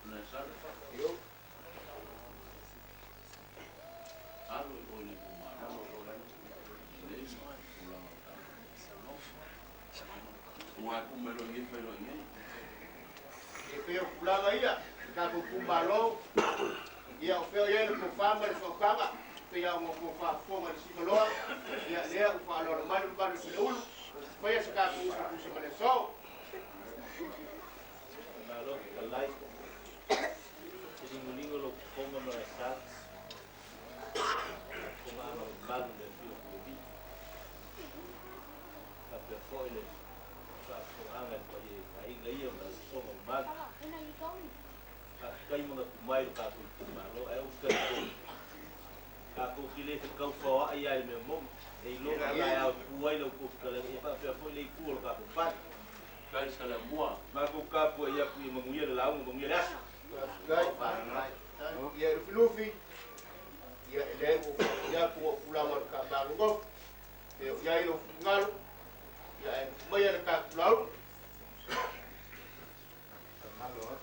na sala yo alu o ni ku ma no le wa ku me lo ni pero ni e pe o ku la ia ka ko kumalo ia o feo ia ko fama le fokanga pe ia mo ko fa fonga si lo ia le o fa lo mal ba le ul foi esse ka ko se male so malo kalai jadi mulingo lo ponga no estat como ano mal de fio bi la perfoile fa ko anga ko ye ai le ia ma so mal kai mo mai ka ku malo e o ka ko kile se ka fo ai ai me mo e lo ka ya ku ai lo ku ka le pa foi le ku ka pa kai sala mua ma ko ka po ia ku mo muia le la mo muia la gai pa ia le flufi ia le o ia ku la mo ka ba ngo e ia lo ngalo ia mai le ka lao malo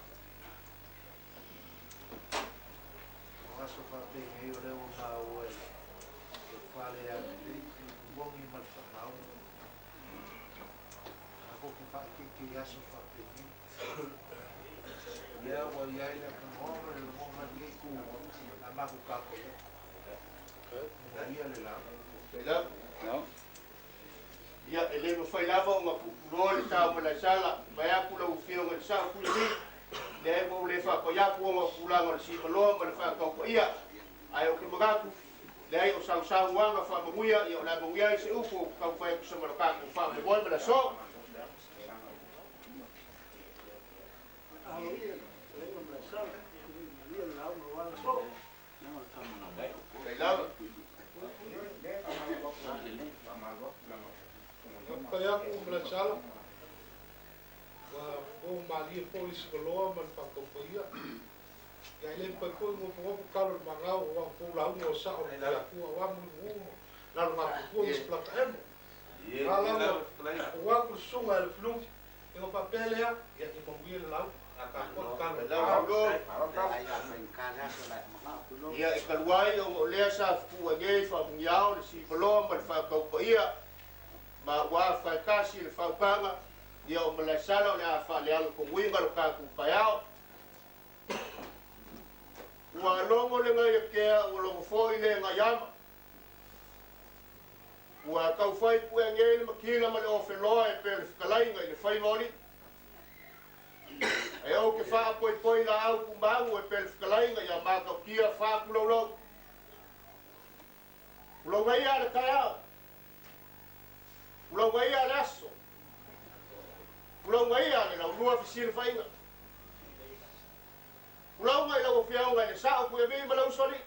Saofa'i e o leo mau e whale a mongi matawhau. A hoki whaikiki a Saofa'i ia wa iai na kanhora e monga ni ku a mahu kako ia. Ia le lau. le lau no ia ele mo fai lava o ku lo le ta mo la sala vai a ku lo fio ngal sa ku ni le mo le fa ko ya ku mo ku la ngal si lo mo le fa ko ia ai o ke magaku le ai o sa wanga fa mo ia ia la mo ia se upo ka fa ku sa mo ka ku fa mo mo la so Kaya ko mlasala wa o mali polisi ko lo man pa ko ia ya le pa ko mo po ka lo mangau wa ko la mo sa o ya ku wa mo la lo ma ko is plata em ala wa ko sunga el flu e o papel ya e mo vi la ka ko ka la go ia e kaluai o le sa fu e fa mo ya o si lo mo fa ko ia ma wa fa kasi le fa panga ia o mala sala le fa le al ko winga lo ka ku payao wa longo le ngai ke o lo fo ile nga yama ua kau fai pu ngeni makila ma le ofeloa e pele kalaiga i le fai moli e o ke fa poi la au kumau e pele kalaiga ia ma ka kia fa kulolo ulo ngai ale kaya ulo ngai ale aso ulo ngai ale la lua fisir fainga ulo ngai la ofia ngai le sa ku e bi ma la usoli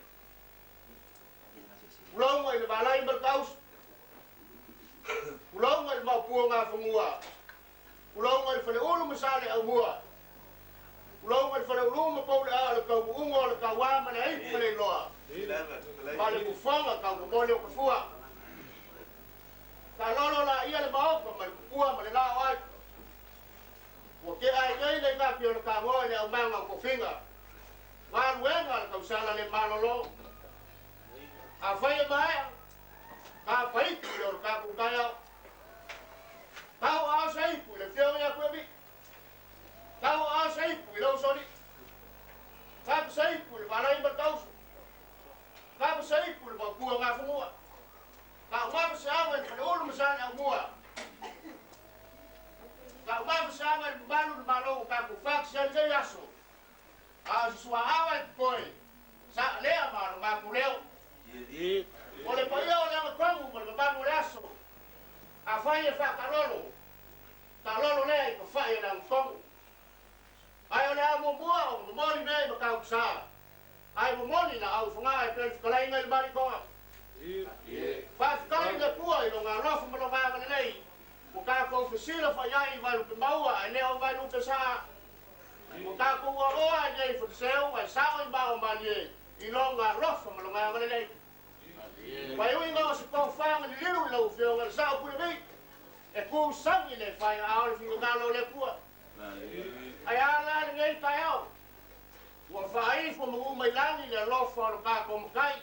ulo ngai le balai ma kaus ulo ngai ma pu nga fungua ulo ngai fale ulu masale au mua ulo ngai fale ulu ma pau le ala ka ungo le ka wa ma le ai ma le loa Male kufonga ka ngomole ko fua. Ka lolo la ia le maopa male kua male la ai. Wo ke ai nei le na pio ka mo le au manga ko finga. Wa wenga ka usala le malolo. A fai mai. Ka pai pio ka ku kaya. Tau a sei pu le fio ya ku bi. Tau a sei pu lo soli. Ka sei pu le balai ba tau. Ka sei pu le ku nga fu. Ka wa sa wa le ulu masana au mua. Ka wa sa wa balu malo ka ku fak sa le yaso. A sua awa koi. Sa le ma ma ku leo. Ole pa yo le ma kwangu ma ba mu yaso. A fai e fa karolo. Ta lolo le ko fai na ngong. Ai ole mo mua mo moli nei ma ka sa. Ai mo moli na au funga e pel kalai ngai mari ko. Fa kai le pua i longa rofu mo longa ma nei. Mo ka ko fisila fa yai va lu maua e le o vai lu te sa. Mo ka ko o ai nei fu seu e sa o ba o mali i longa rofu mo longa ma nei. Vai ui ma se ko fa ma liru lo fio ma sa ku ni. E ku sangi le fa a o fi ngalo le pua. Ai ala ngai tai au. Wa fai fo mo mai langi le lo fo ka ko kai.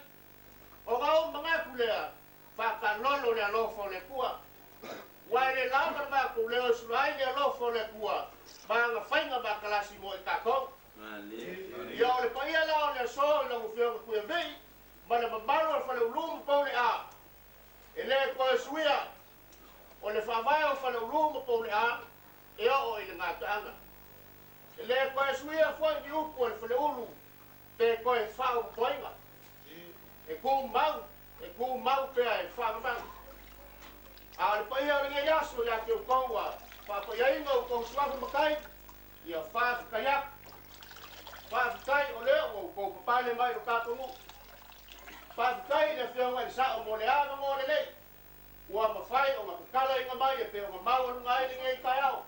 O ga o mga kulea fa ka lolo le lo fo le kua. Wa le langa ba ku le o suai le lo fo le kua. Ba nga fai nga ba kalasi mo ka ko. Ya o le pa ia la o le so le mo fio ku e vei. Ma le mabalo fa le ulum po le a. E le ko suia. O le fa vai o fa le ulum po le a. E o i le ngata anga. Le ko suia fo di upo le fle ulu pe ko e fa o toinga e ku mau pe e fa ma a le pa ia ringa yaso ya ke ko wa fa ko ia inga ko swa ma kai ia fa kaya fa kai o le o ko pa le mai ka ko mu fa kai le fe wa sa o mo le a mo le le wa ma fai o ma kala inga mai e pe o ma mau ngai ngai kai au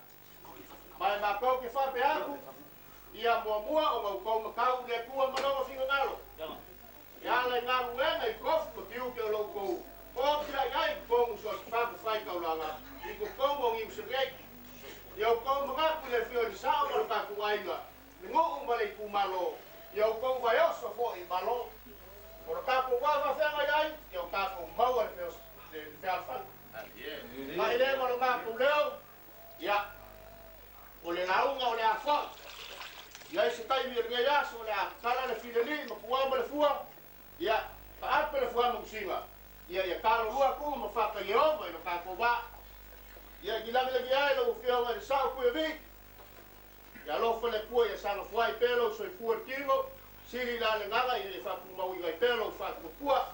mai ma ko ke fa pe aku ia mua o ko makau le kua malonga finga ngalo ia le ngalo nga i kof ko tiu ke lo ko o kia ai ko so fa fai ka langa i ko mo ngi se rei ia ko mga ku le fio sa o ka ku ai nga ngo o male ku malo ia ko vai o so fo i malo o ka ko wa fa fa ai ia ka ko mau le fio le fa mai le mo nga ku leo ia o le launga o le afa ia se tai vi ringa ya so le kala le fileli ma kuwa ma le fua ia pa ape le fua ma kusinga ia kalo lua ku ma fa ka yo ma no ka ko ba ia gila le ia lo fio ma sa ku e vi ia lo fa le ku ia sa no fua i pelo so i fu kingo siri la le ngala ia fa ku ma wi i pelo fa ku kuwa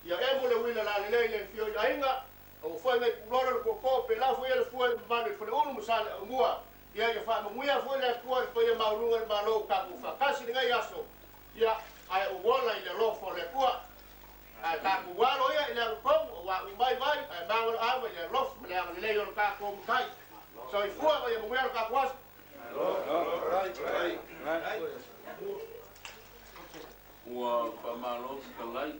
ia e mo le wina la le fio ia inga o fa me ku lo ko pe la fu ia le fua ma le fu le ulu sa le mua ia fa mo ia foi le ko ko ia maurunga le malo ka ku fa kasi nga yaso ia ai o wala ile lo fo le ko ai ka ku walo ia ile ko wa mai ai mangol ava ile lo le le yo ka ko kai so i fu ia mo ia ka was right wa pa malo ka lai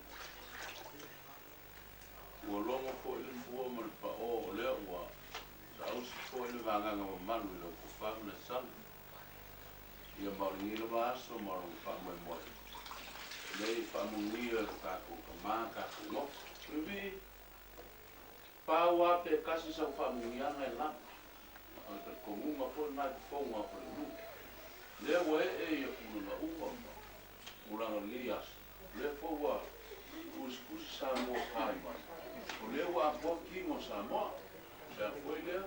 wa lo mo ko ile fu mo pa o le wa au ko ile vanga nga malu lo ko fa na san ia mauri le vaso maru fa mo mo le fa mo ni ka ko ma ka ko no vi pa wa pe kasi sa fa mo ya nga la o te ko mu ma fo na fo ma fo lu le we e ku na u ma ura na lias le fo wa us sa mo kai ma O lea ua apoa kimo Samoa. Se afoi lea.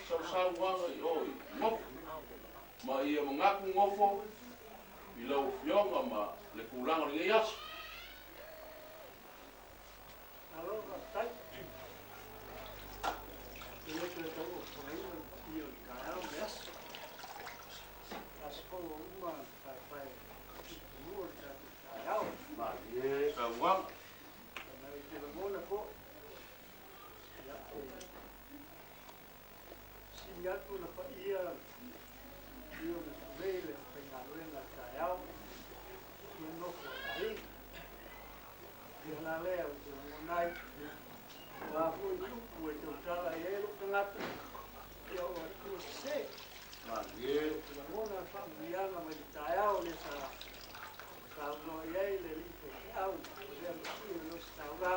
Sauanga I oi. Ngofo. Ma ia mangaku ngofo. I lau fionga ma le kulanga ringa yasu. Alo, tai. Ele que eu tô por aí, e o canal mesmo. As coisas uma vai muito canal. Maria, Sauanga. Mas ele mora por se já tu não ia eu veio pegar na canal. E não foi aí. E na leva do nai lá foi o teu trabalheiro canata eu não sei Maria, a mona familiar na Malaetele nessa salão ele limpou ele não estava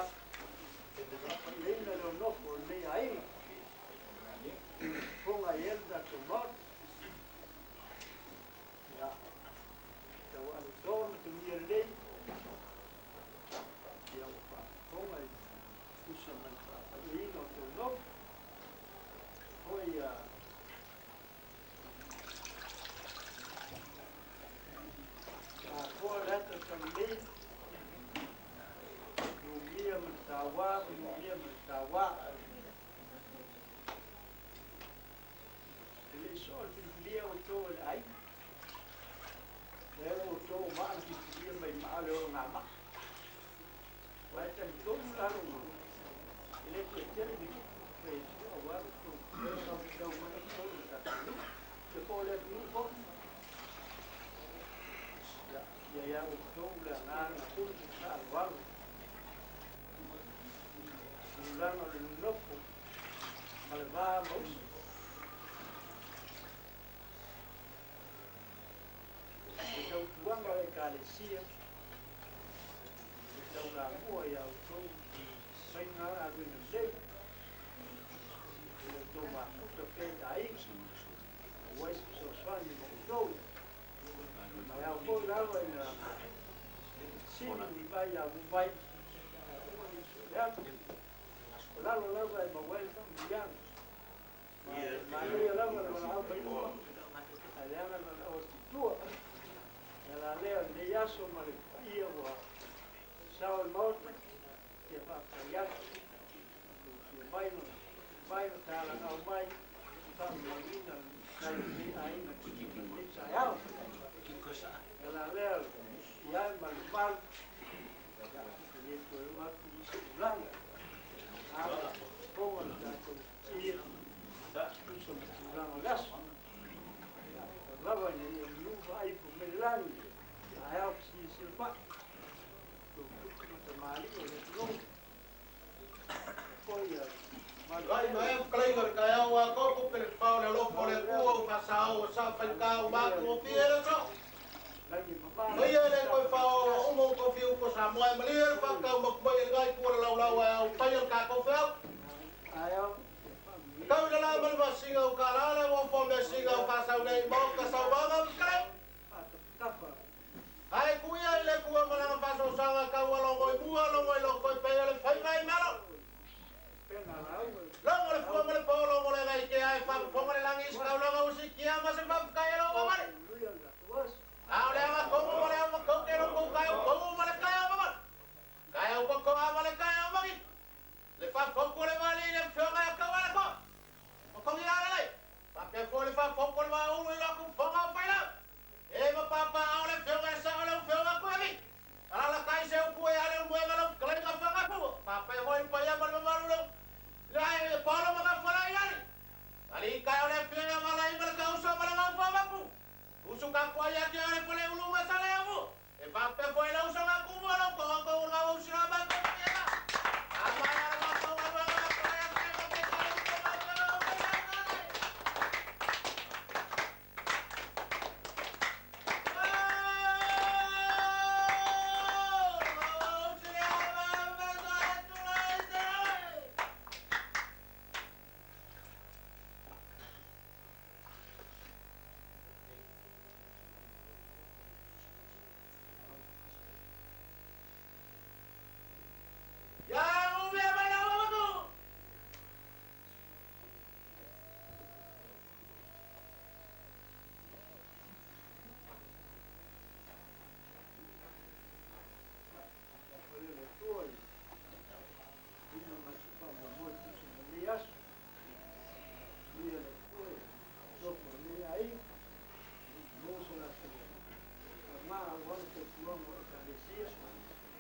ele não foi nem aí com a ele da tomar já Taua'aletoa Fepulea'i Saofa'i ka o fiera so. Mai ele ko fa o mo ko fiu ko sa mo mai ele fa ka mo ko ele ngai ko la la o pa ele ka ko fa. Ayo. Kau dah lama lepas singa o kalala o fo me singa o ka sa nei mo ka sa ba ngam krai. Ai ku ia ele ku mo la pa so sanga ka wa lo ngoi bua lo ngoi lo ko pe ele fai ngai malo. Lo ngoi fu mo le po lo ngoi ngai ke ai fa po mo le langis ka lo ngau si kia ma se ba ka ele o ma. Ahora ama como mo le ama ko ke lo ko ka o mo le ka o ma. Ka o ko ma le ka o ma. Le fa ko ko le mali le fo nga ka wa ko. O ko ia le. Pa pe ko le fa ko ko ma o le ko Tongo o Kalesia,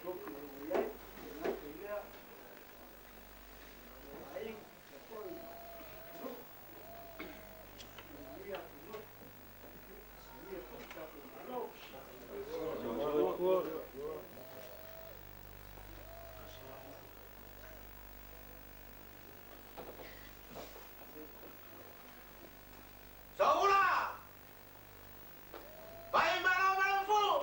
Toku o Iai, Nā te Lea, Ai, te Koi, no, Ia te no, Ia te Tapu Malo, Saula! Vai maro fu!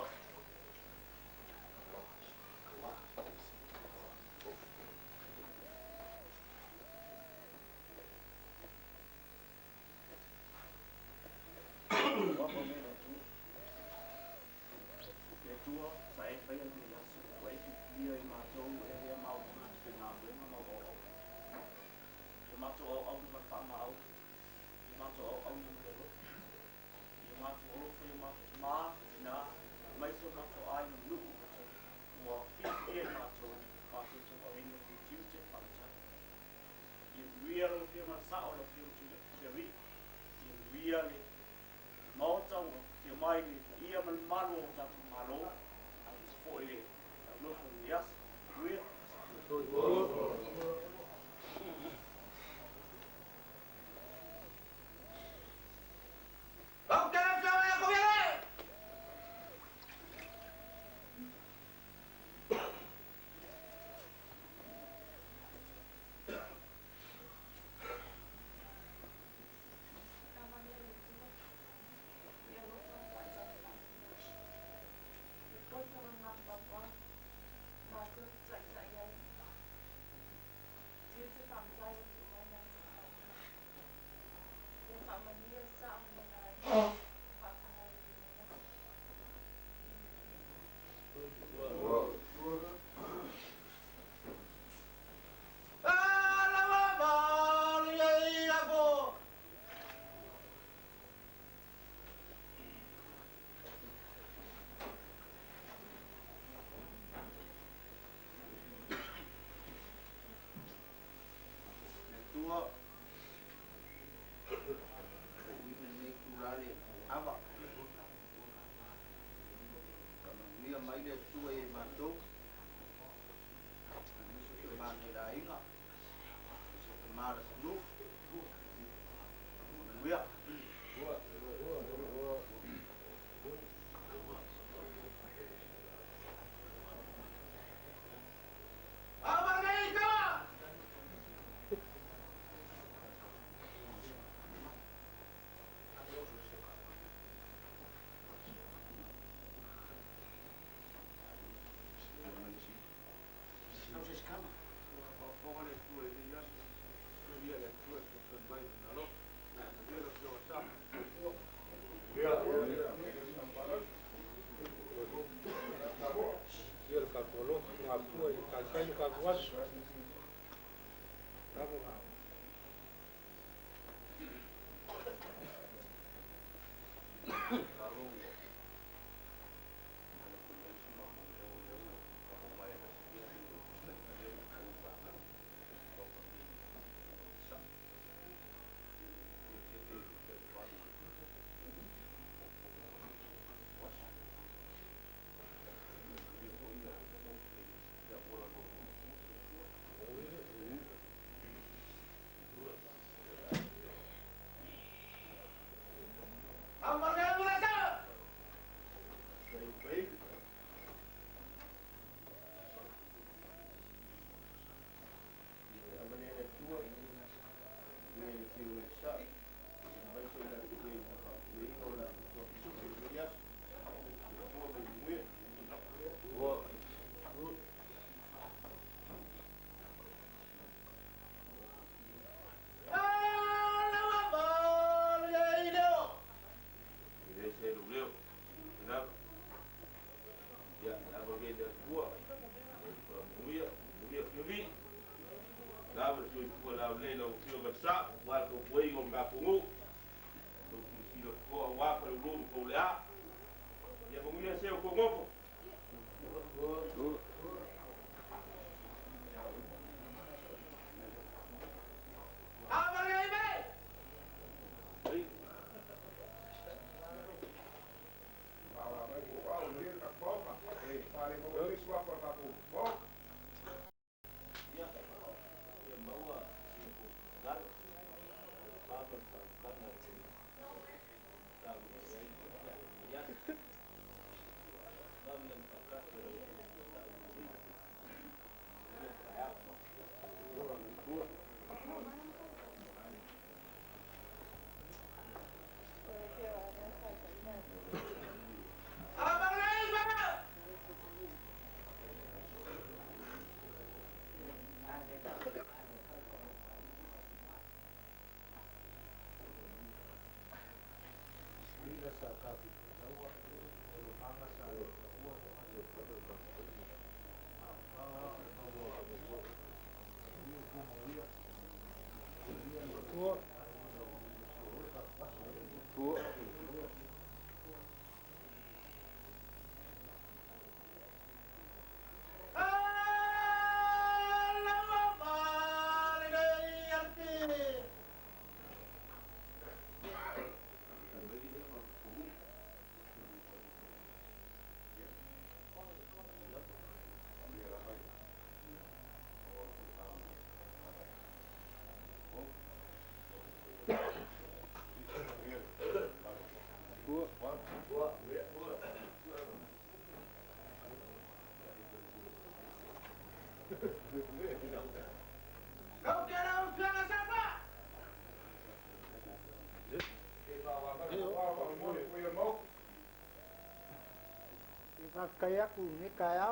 Kaya aku ni kaya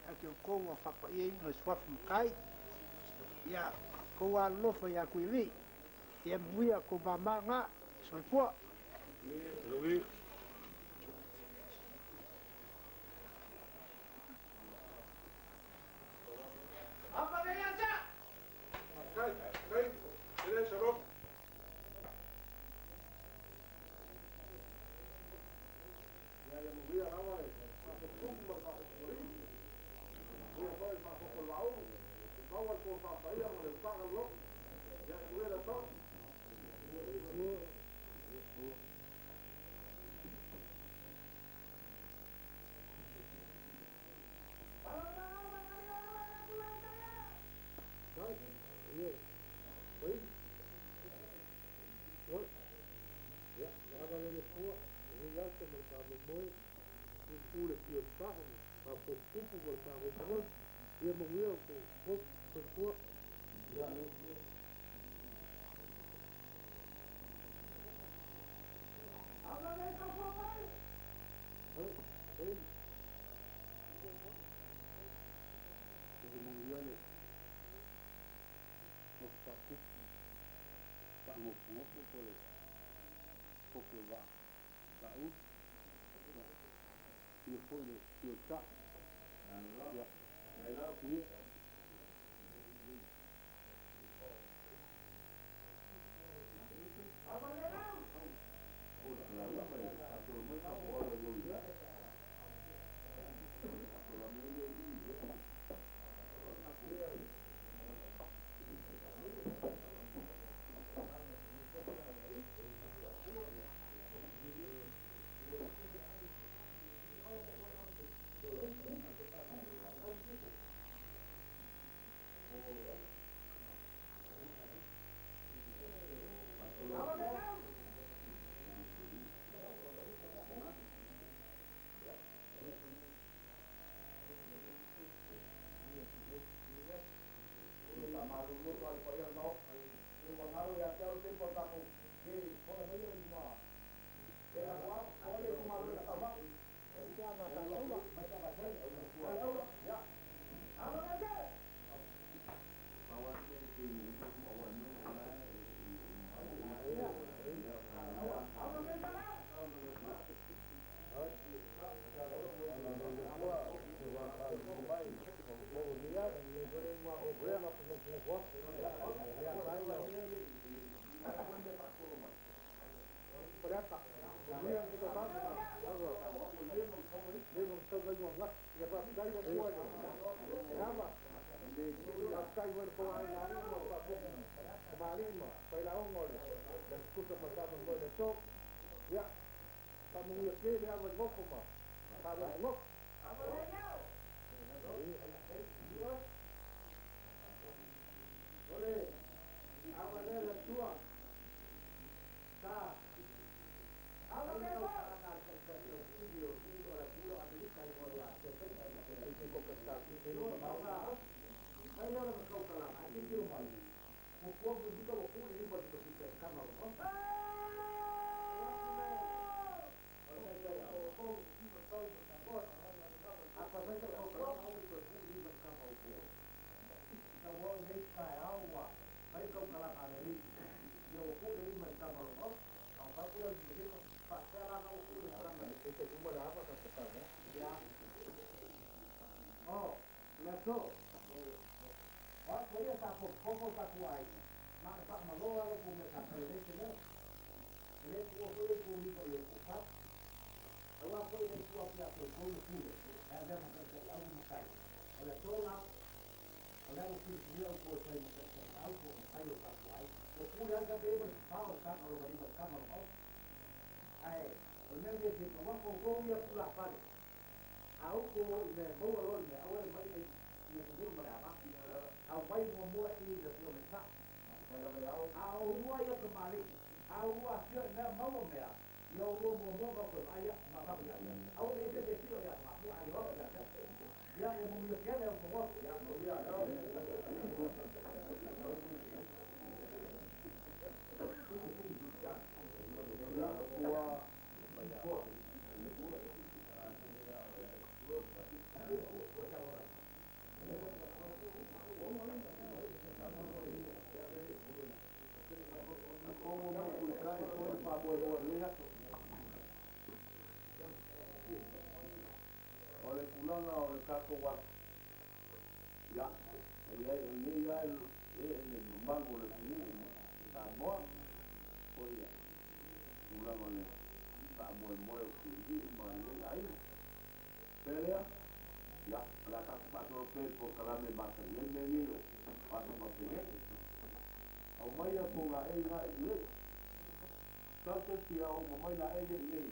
aku kau wafakai'i no swaf makai ya kau alo fa ya kuili ya muia ko mamanga soipua Lui. Apa dia aja? Kijk, dit is erop. Ole kulanga ole kako wa. Ya, ele ya ele mango le kunu ta mo. Oya. Kulanga le ta mo kuni ma le ai. Pelea. Ya, la ka pa to pe por kalame basa le ni yo. Pasa ma pe. Au mai a ko ga e ga le. Tanto que ao mai la e le.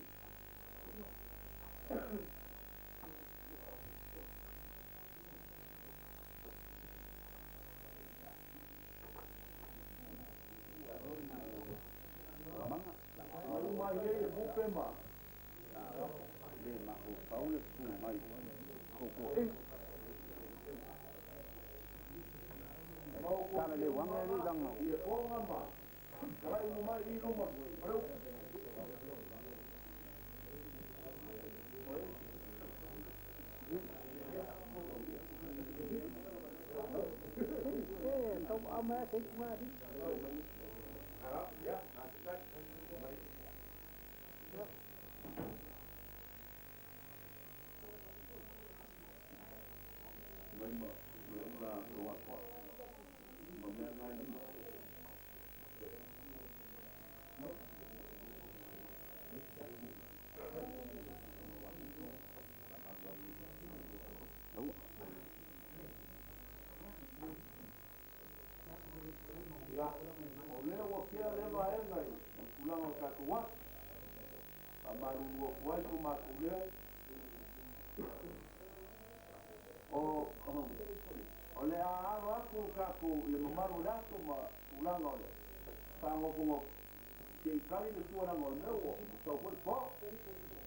Ole a aro aku kaku le mamaru lato ma ulanga ole. Tango pungo ke kali le tua lango meu so foi po.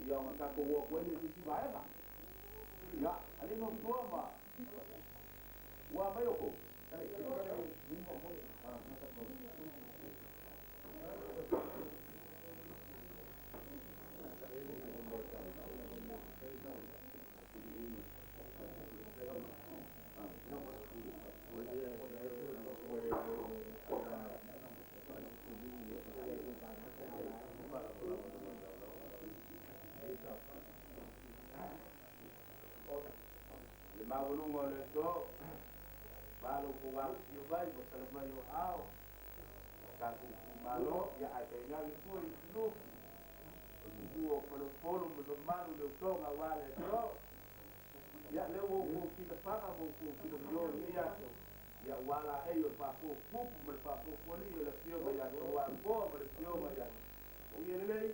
Ia ma kaku wo ko ele si vaega. Ya, ali no tua ma. Wa mai oko. Maulungo le to balu ku wa yu bai ko tele mai yo ao ka ku malo ya ai te ngai fu lu ku o polo mo malu le to nga wale to ya le wo ku ki te paga mo ku ki te yo ni ya wala e yo pa ku mo pa ku ko ni le pio ya ko wa ko mo le pio ya o ye le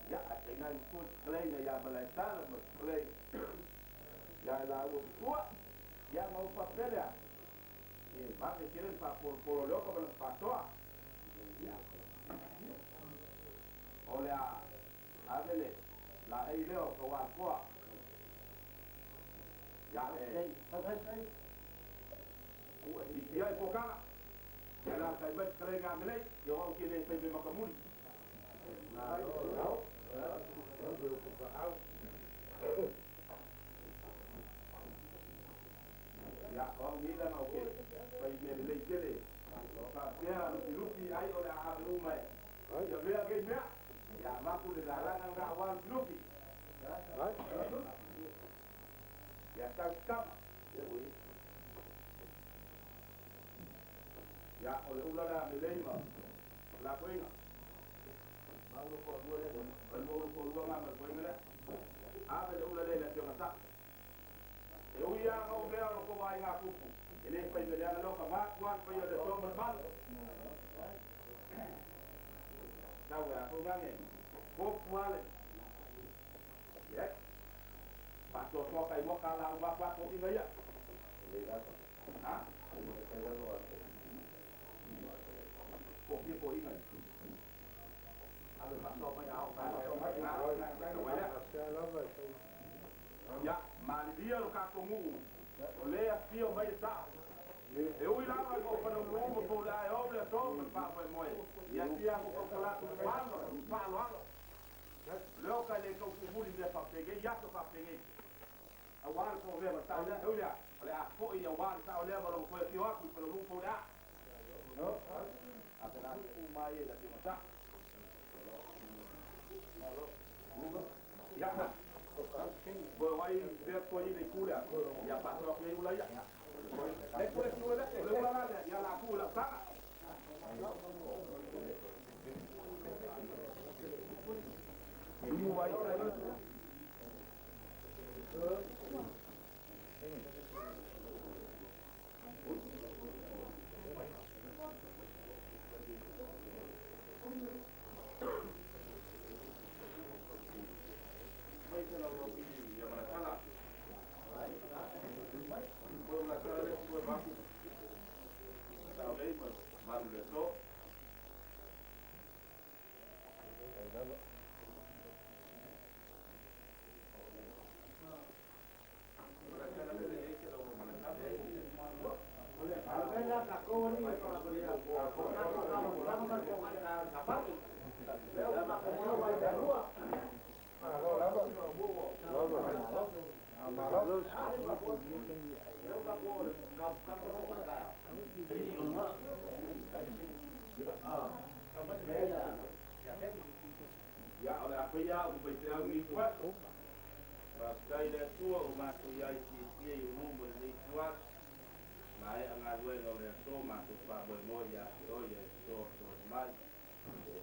ya ai te ngai fu kleina ya Malaetele mo klei ya la tua ya mau papelea va que quieren para por lo loco para toa ya ai leo ko wa ko ya dia ko kala la kai bet kare nga mele yo au kile pe be makamuli na ya ko ni la no ke pe me le kele ka dia lupi ai ola abru mai ya vea ke me ya ma ku le la nga awan lupi ya ta kama ya oleh ulala melema la kuinga mau ko dua le mau ko dua ngam ko ngala ave le ulala le tio kata e uia ko vea ko vai nga kupu ele pai le ana loka ma kwan pai le to mal mal tau ya ko ngange ko puale ya pa to kai mo kala ba ko inga ya ha ko ina ya malia lo ka komu le afio mai sa e ui la ko pa no mo po la e obre to pa pa mo ya tia ko kala ko pa lo lo ka le ko ku muli de pa pege ya ko pa pege a wan ko ve ta le ulia le a ko ia wan ta le ma lo ko fio aku pa lo po ya no apenas umai la timota ya bo vai ver ko ni kula ya pa to ko ula ya le ko kula le ula la ya la kula pa ni vai ya oleh apa ya ubai terang ni kuat pakai dah tua umat ya isi umum boleh kuat mai angan gue oleh to masuk pak boy ya to mai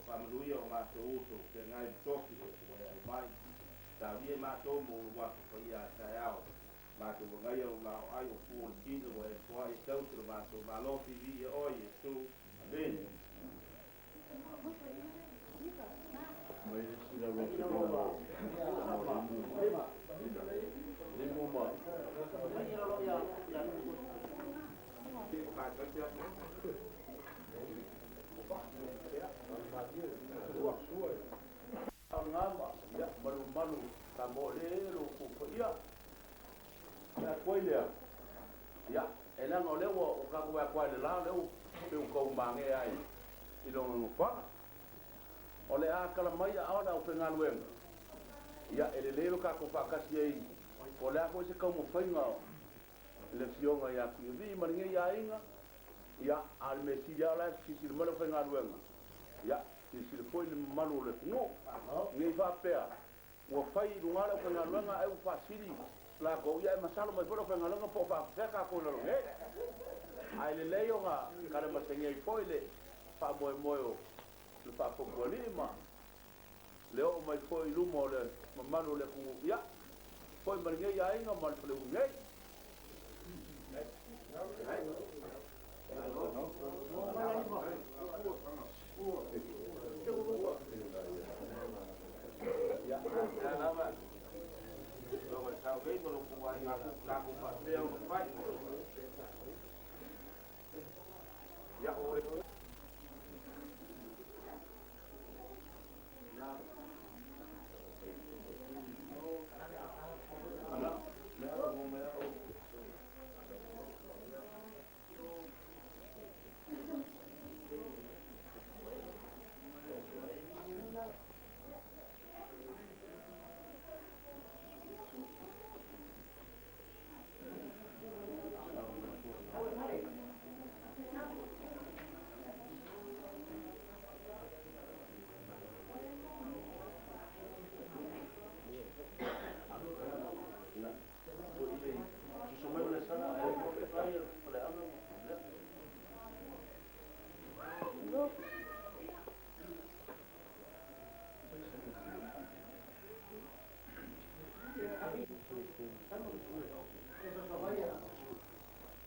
family yo masuk tu dengan tok ya mai tapi masuk mu waktu ya saya masuk ngayo mau ayo pun kini gue kuat itu termasuk malu TV oh itu ben Mai sila ro ke mo ni mo ma ngamba ya baru tambole lo ku ya ya koile ya ela ngole wo ka ku kwa le la le u ko mange ai ilo ngfa ole a kala mai a ona o penga luenga ya ele lelo ka ko fa kasi ai ole a ko se ka mo fainga le fionga ya ku vi maringa ya inga ya al mesi ya la si si mo fainga luenga ya si si foi le manu le no ni fa pea o fai lunga le fainga luenga ai fa siri la ko ya masalo mai por fainga luenga po fa ka ko lo nge ai le leyo nga kala matenga foi le fa mo le fa po lima leo mai foi lumo le mamano le ku ya foi maringa ya inga mal le nge ya lama lo sao cái lo ku ai nga ku ka ku fa teo fa ya ore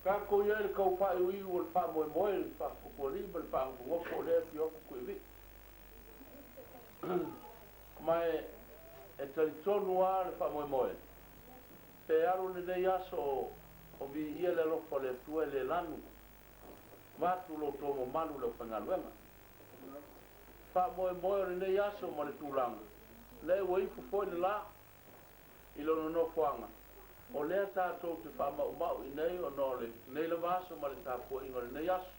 Ka ko ia le kau fa ui o fa mo mo le fa ko li bel fa ko ko le fio ko vi mai e tali tonu a le fa mo mo te aro le de yaso o vi ia le lo le tu le lanu ma tu lo to mo malu le fa ngaluenga fa mo mo le de yaso mo le tu lang le woi fo le la i lo no fuanga o lea tātou te whamau i nei o nole, nei le vaso ma le tāpua inga le nei asu.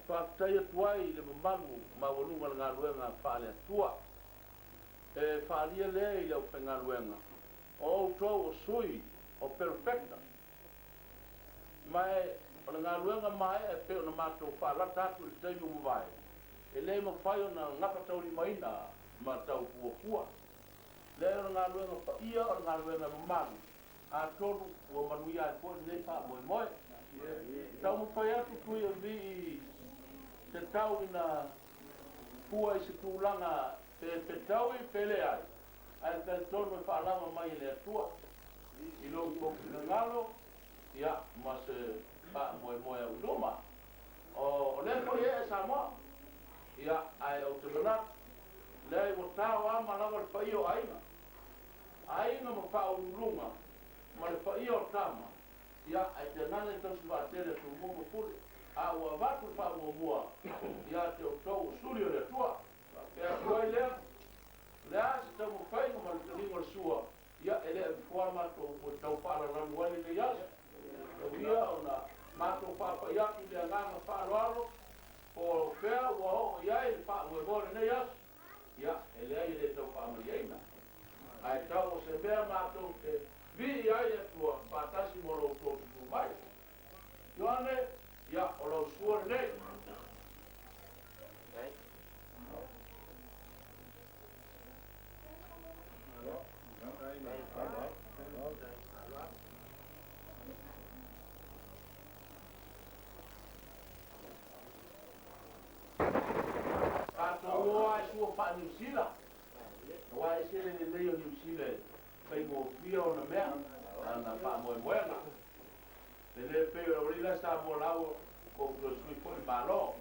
Whaktai atuai le mamalu ma walunga ngā luenga whaale atua. E whaalia lea i leo pe ngā luenga. O autou o sui, o perfecta. Mai, o le ngā luenga mai e peo na mātou whaalata atu i teimu mwai. E le ma whai o na ngaka tauri maina ma tau pua. Le o ngā luenga pa ia o ngā luenga mamalu. A tonu o manuia e po nei pa mo mo tau mo pai atu kui o vi te tau ina pua i se tūlanga te tau i pele ai ai te tonu e whaalama mai le atua i lo i poki na ngalo ia ma se pa mo e udoma o le po e sa mo ia ai o te lana le o tau a manawa le pai o aina mo pa o lunga ma le whaia o tama, ia, ai te nane tausi wātere tu mungu pule, a ua watu wha mua, ia te o tau suri o le tua, e a kuai lea, lea se tau mo whainga ma le talingo le sua, ia, e lea fua mato o tau whaala ramu wani le yasa, o ia o na mato whaapa iaki le nganga whaaloalo, o whea ua o iai le wha ue vore le yasa, ia, e lea i le tau whaamari eina, ai tau o se mea mato te vi ai e tua patasi mo lo to tu mai yoane ya o lo suor nei ato wa su pa New Zealand wa ese le New Zealand pai mo fia o na mea ana pa mo moena le pe o ri la sta mo lao ko lo sui po malo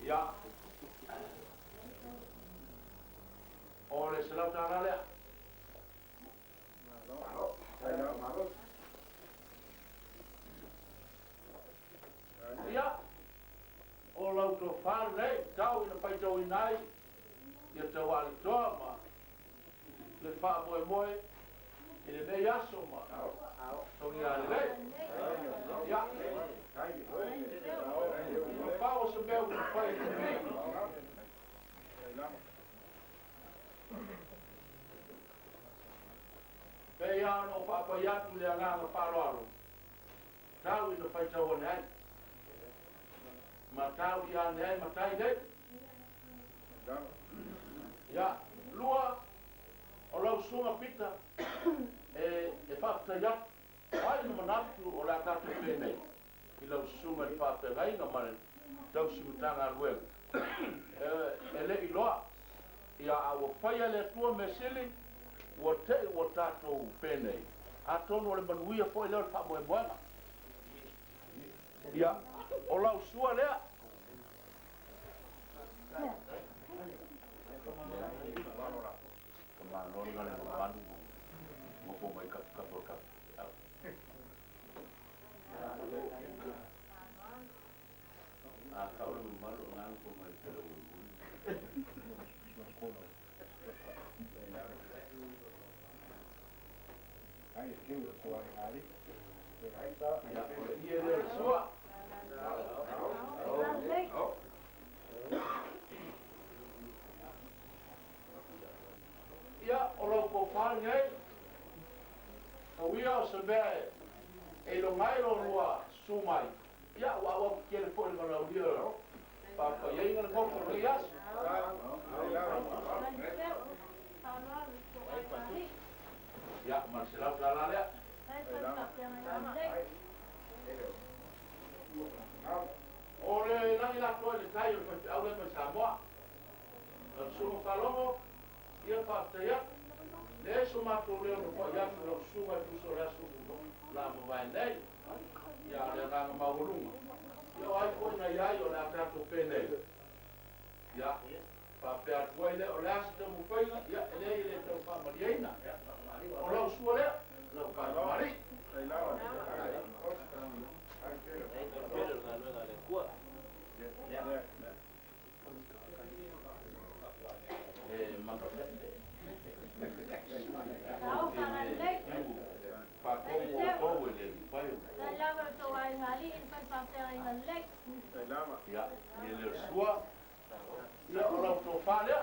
ya o le se la ta le malo ya o lo to fa le tau ina pai tau inai ia Taua'aletoa ma le wha moe i le nei aso ma tongi a le lei ia i wha o se meu i whai i te mi pe ia no wha atu le anganga wharoaro tau i na whai tau ane ai ma tau i ane ai ma tai nei ia lua o lau sunga pita e whakta ia ai na manatu o la tatu pēnei i lau sunga i whakta ngai nga mare tau simutanga luenga e le i loa ia a o whaia le tua me sili o te o tatou pēnei a tonu o le manuia fo i leo le wha moenga ia o lau sua lea Malon ngale manu mo po mai ka ka a ka o malo ngang po mai pero ai que o ko ai ai ta e ele sua ia o lo ko whāngi ei o ia o se mea e lo ngai lo rua sumai ia ua ua kere po i mana uria papa ia inga na koko no ias ia ma se lau ka lalea O le langi la toa le kai o le au le Samoa. Al sumo kalogo ia whaatea. Le so mātou leo no kua iatu lau sunga tuso le asu la mo vai nei. Ia le nganga maurunga. Ia ai koe na iai o le atato pene. Ia whapea tuai le o le asu te mawhainga. Ia ele i le tau whamariaina. O lau sua lea. Lau kai mari. Ja, ele sua. Ja, o lau tō whālea.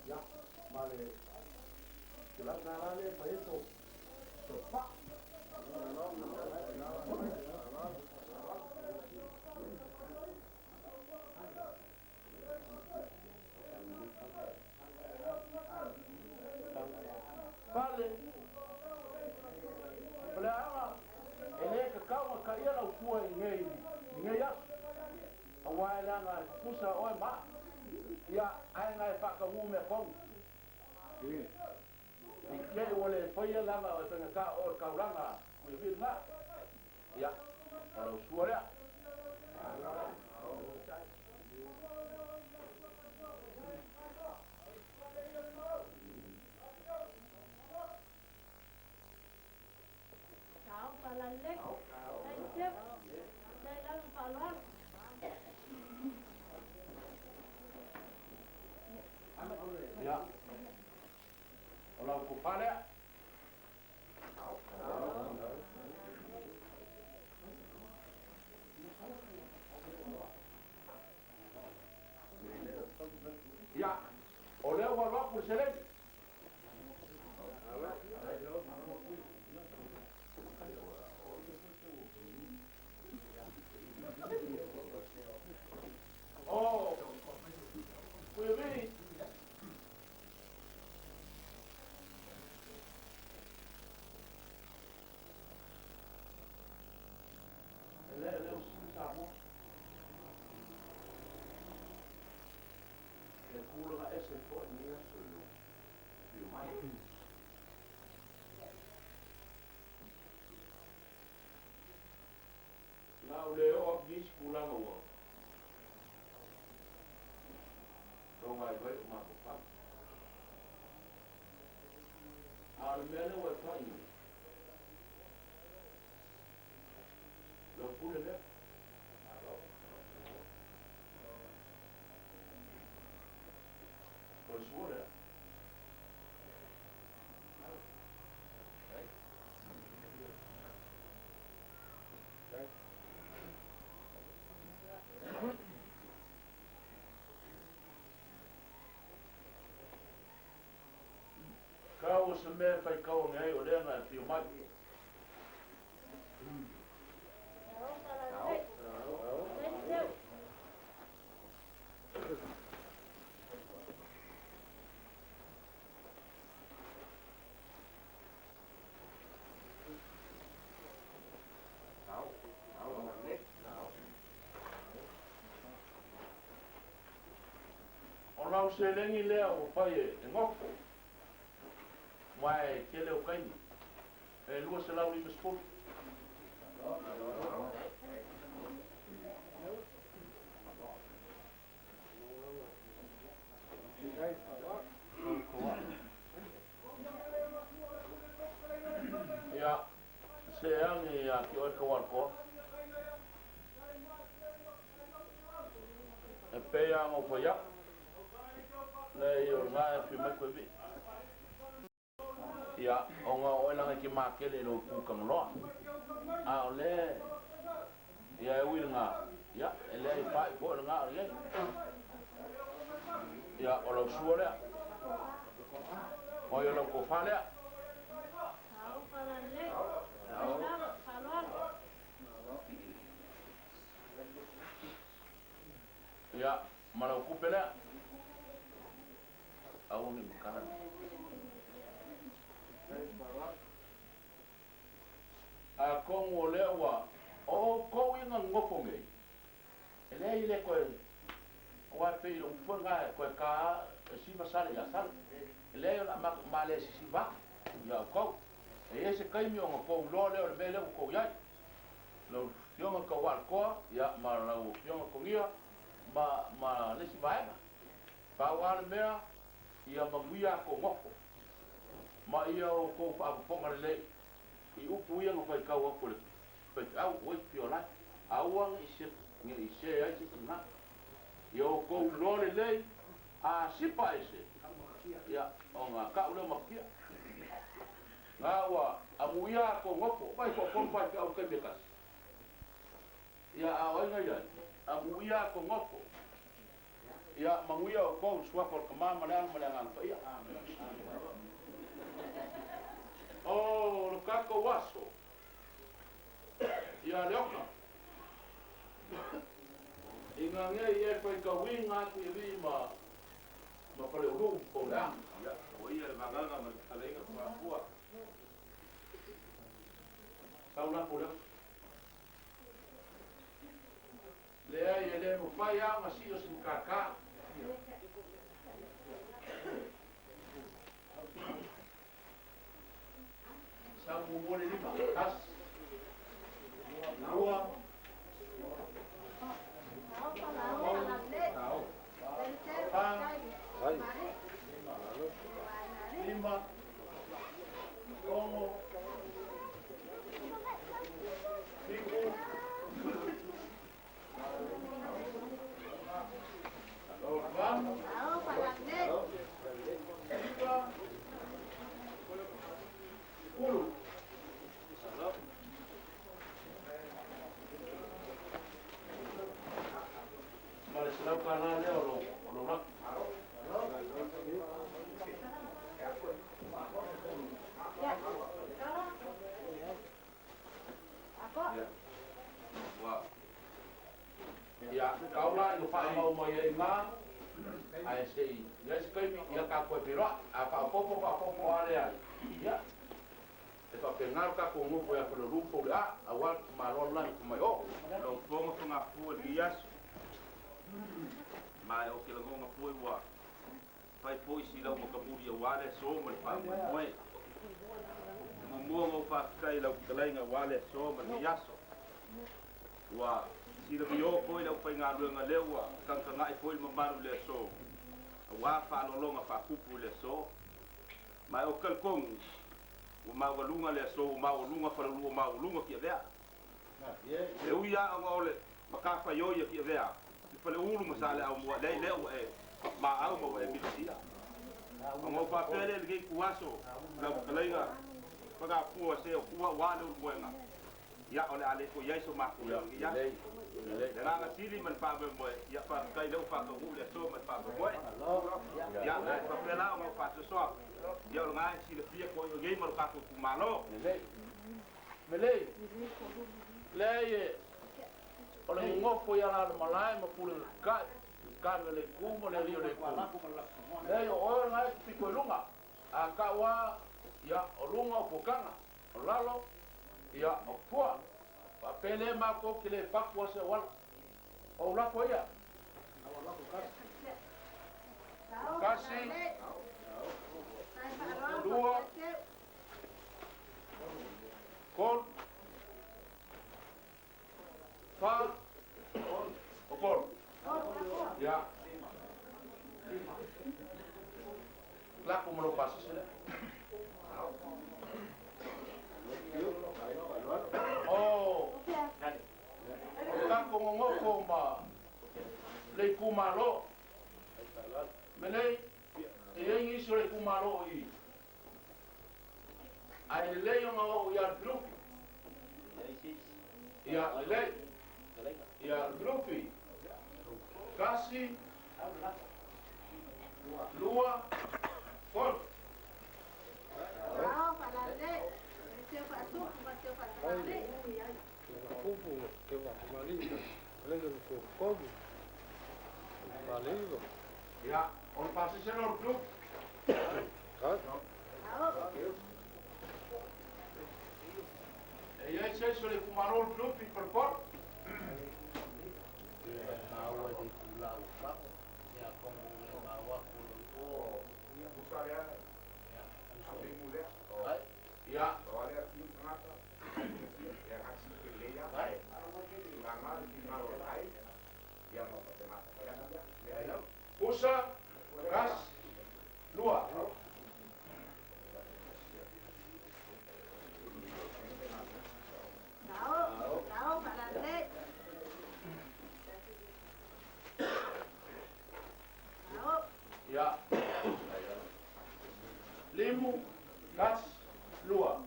Ja, maar je laat naar alleen van heel veel te pak. Vale. Polai'a ele ka kaunga ka ia lau tua i ngei a. A wae langa pusa oe ma. Ia ai ngai whaka ngume kongu. I kei wale whaia langa o tanga ka o kauranga kui whirna. Ia, a lau suarea. Ja. O lau ko whanea. Ja. O leo wa wapu se lei. Oh. We're really Now they all these pulang awal. Rong ai vai ma ko pa. Al mele wa pai. Lo pule le. Por suore. Kau se me fai kau ngai o lea ngai pio mai. O lau se lengi lea o pai e ngoko. Mai ke leo kaini. E lua se lau lima sport. Ja, se angi a ki oi kawar ko. E pea ngo pa ya. Le yo ngai pi mai koe vi. Ia, o ngā oelanga ki mākele no kūkang loa. A o le, ia e uira ngā, ia, e le i whai ko ngā o le. Ia, o lau sua lea. O i o lau ko wha lea. Ya, mana kupela. Au ni makanan. A kongo lewa o ko inga ngofo ngai. Ele ile ko wa pe lo funga ko ka si masale ya sal. Ele la male si va. Ya ko. Ese kai mi ngo ko lo le mele ko ya. Lo yonga ko wa ko ya ma la yonga ko ngia ma le si va. Pa wa mea ia maguia ko ngofo. Ma ia o ko fa po ngale I upu ia ngo fai kau apole. Fai au oi piola. Awang ise ngi ise ai se na. Yo ko lore lei a sipa ise. Ya o nga ka ule makia. Ngawa amuia ko ngopo pai ko pompa ka o kebekas. Ya a oi ngai amuia ko ngopo. Ya manguia ko swa ko kama malang malang fa ya. Oh, lo kako waso. Ya leoka. Inga ngai e koe ka winga ki rima. Ma pare uru ko la. Ya, o ia le maganga ma talenga pa kua. Kauna pula. Le ai ele mo fai a ma si o sin kaka. Sabu mole lima kas dua lima como cinco vamos Kalau karena dia lo nak. Ya. Apa? Wah. Ya, kau lah itu pak mau ingat. Ai sei, ya sekali ya kapo pero apa area. Ya. Itu pengal ka ko ngupo ya pro grupo a awal malon lan ko mai o. Lo pongo con apu dias. Mai o que longa foi wa. Vai foi si lo mo kamuri wale so mo pa mo. Mo mo fa kai lo kalainga wale so mo yaso. Wa si lo yo foi lo foi nga nga lewa kan nga foi mo maru le so. Wa fa lo longa fa kupu le so. Mai o kalkong o mawalunga le so o mawalunga fa lo mawalunga ki vea. E uia ngole makafa yo ye ki vea. Fale ulu masale au mo le o e ma au mo e misia. Ngo pa pele le ki kuaso na kalainga paga pu se o kuwa wale o buenga. Ya ole ale ko yaiso ma ku ya. Le nga sili man pa mo ya pa kai le fa ko le so man pa mo. Ya pa pela ngo pa so. Ya nga sili pia ko yo game mo pa ku malo. Mele. Le Ole ngofo ya la malai ma pule ka le kumo le rio le kumo. Le o na piko lunga. Aka wa ya olunga pokana. Lalo ya opua. Pa pele ma ko kile pakwa se wala. O la ko ya. Kasi. Dua. Kon. Pa, okor, ya, laku melupas sila. Oh, laku ngoko ma, le kumalo, melei, yang ini sudah kumalo i, ay le yang ngau ya grup, ya le. Ya grupi kasi lua kol Ya, on pasi senor club. E ia se sole fumarol club i perpor. Ya. Usa, gas, lua. Ya. Limu, gas, lua.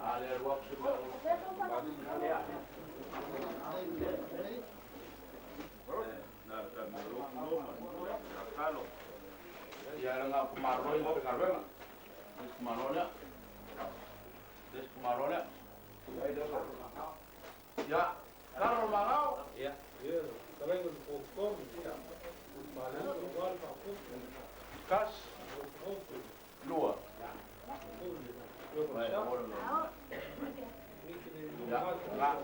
Ale ruak sudah. Ya nga pumaroi mo pengarwenga. Des pumarolnya. Des pumarolnya. Ya, kalau mangau. Ya, ya. Kalau yang pokok ya. Malah luar pokok. Kas. Lua. Ya, enggak.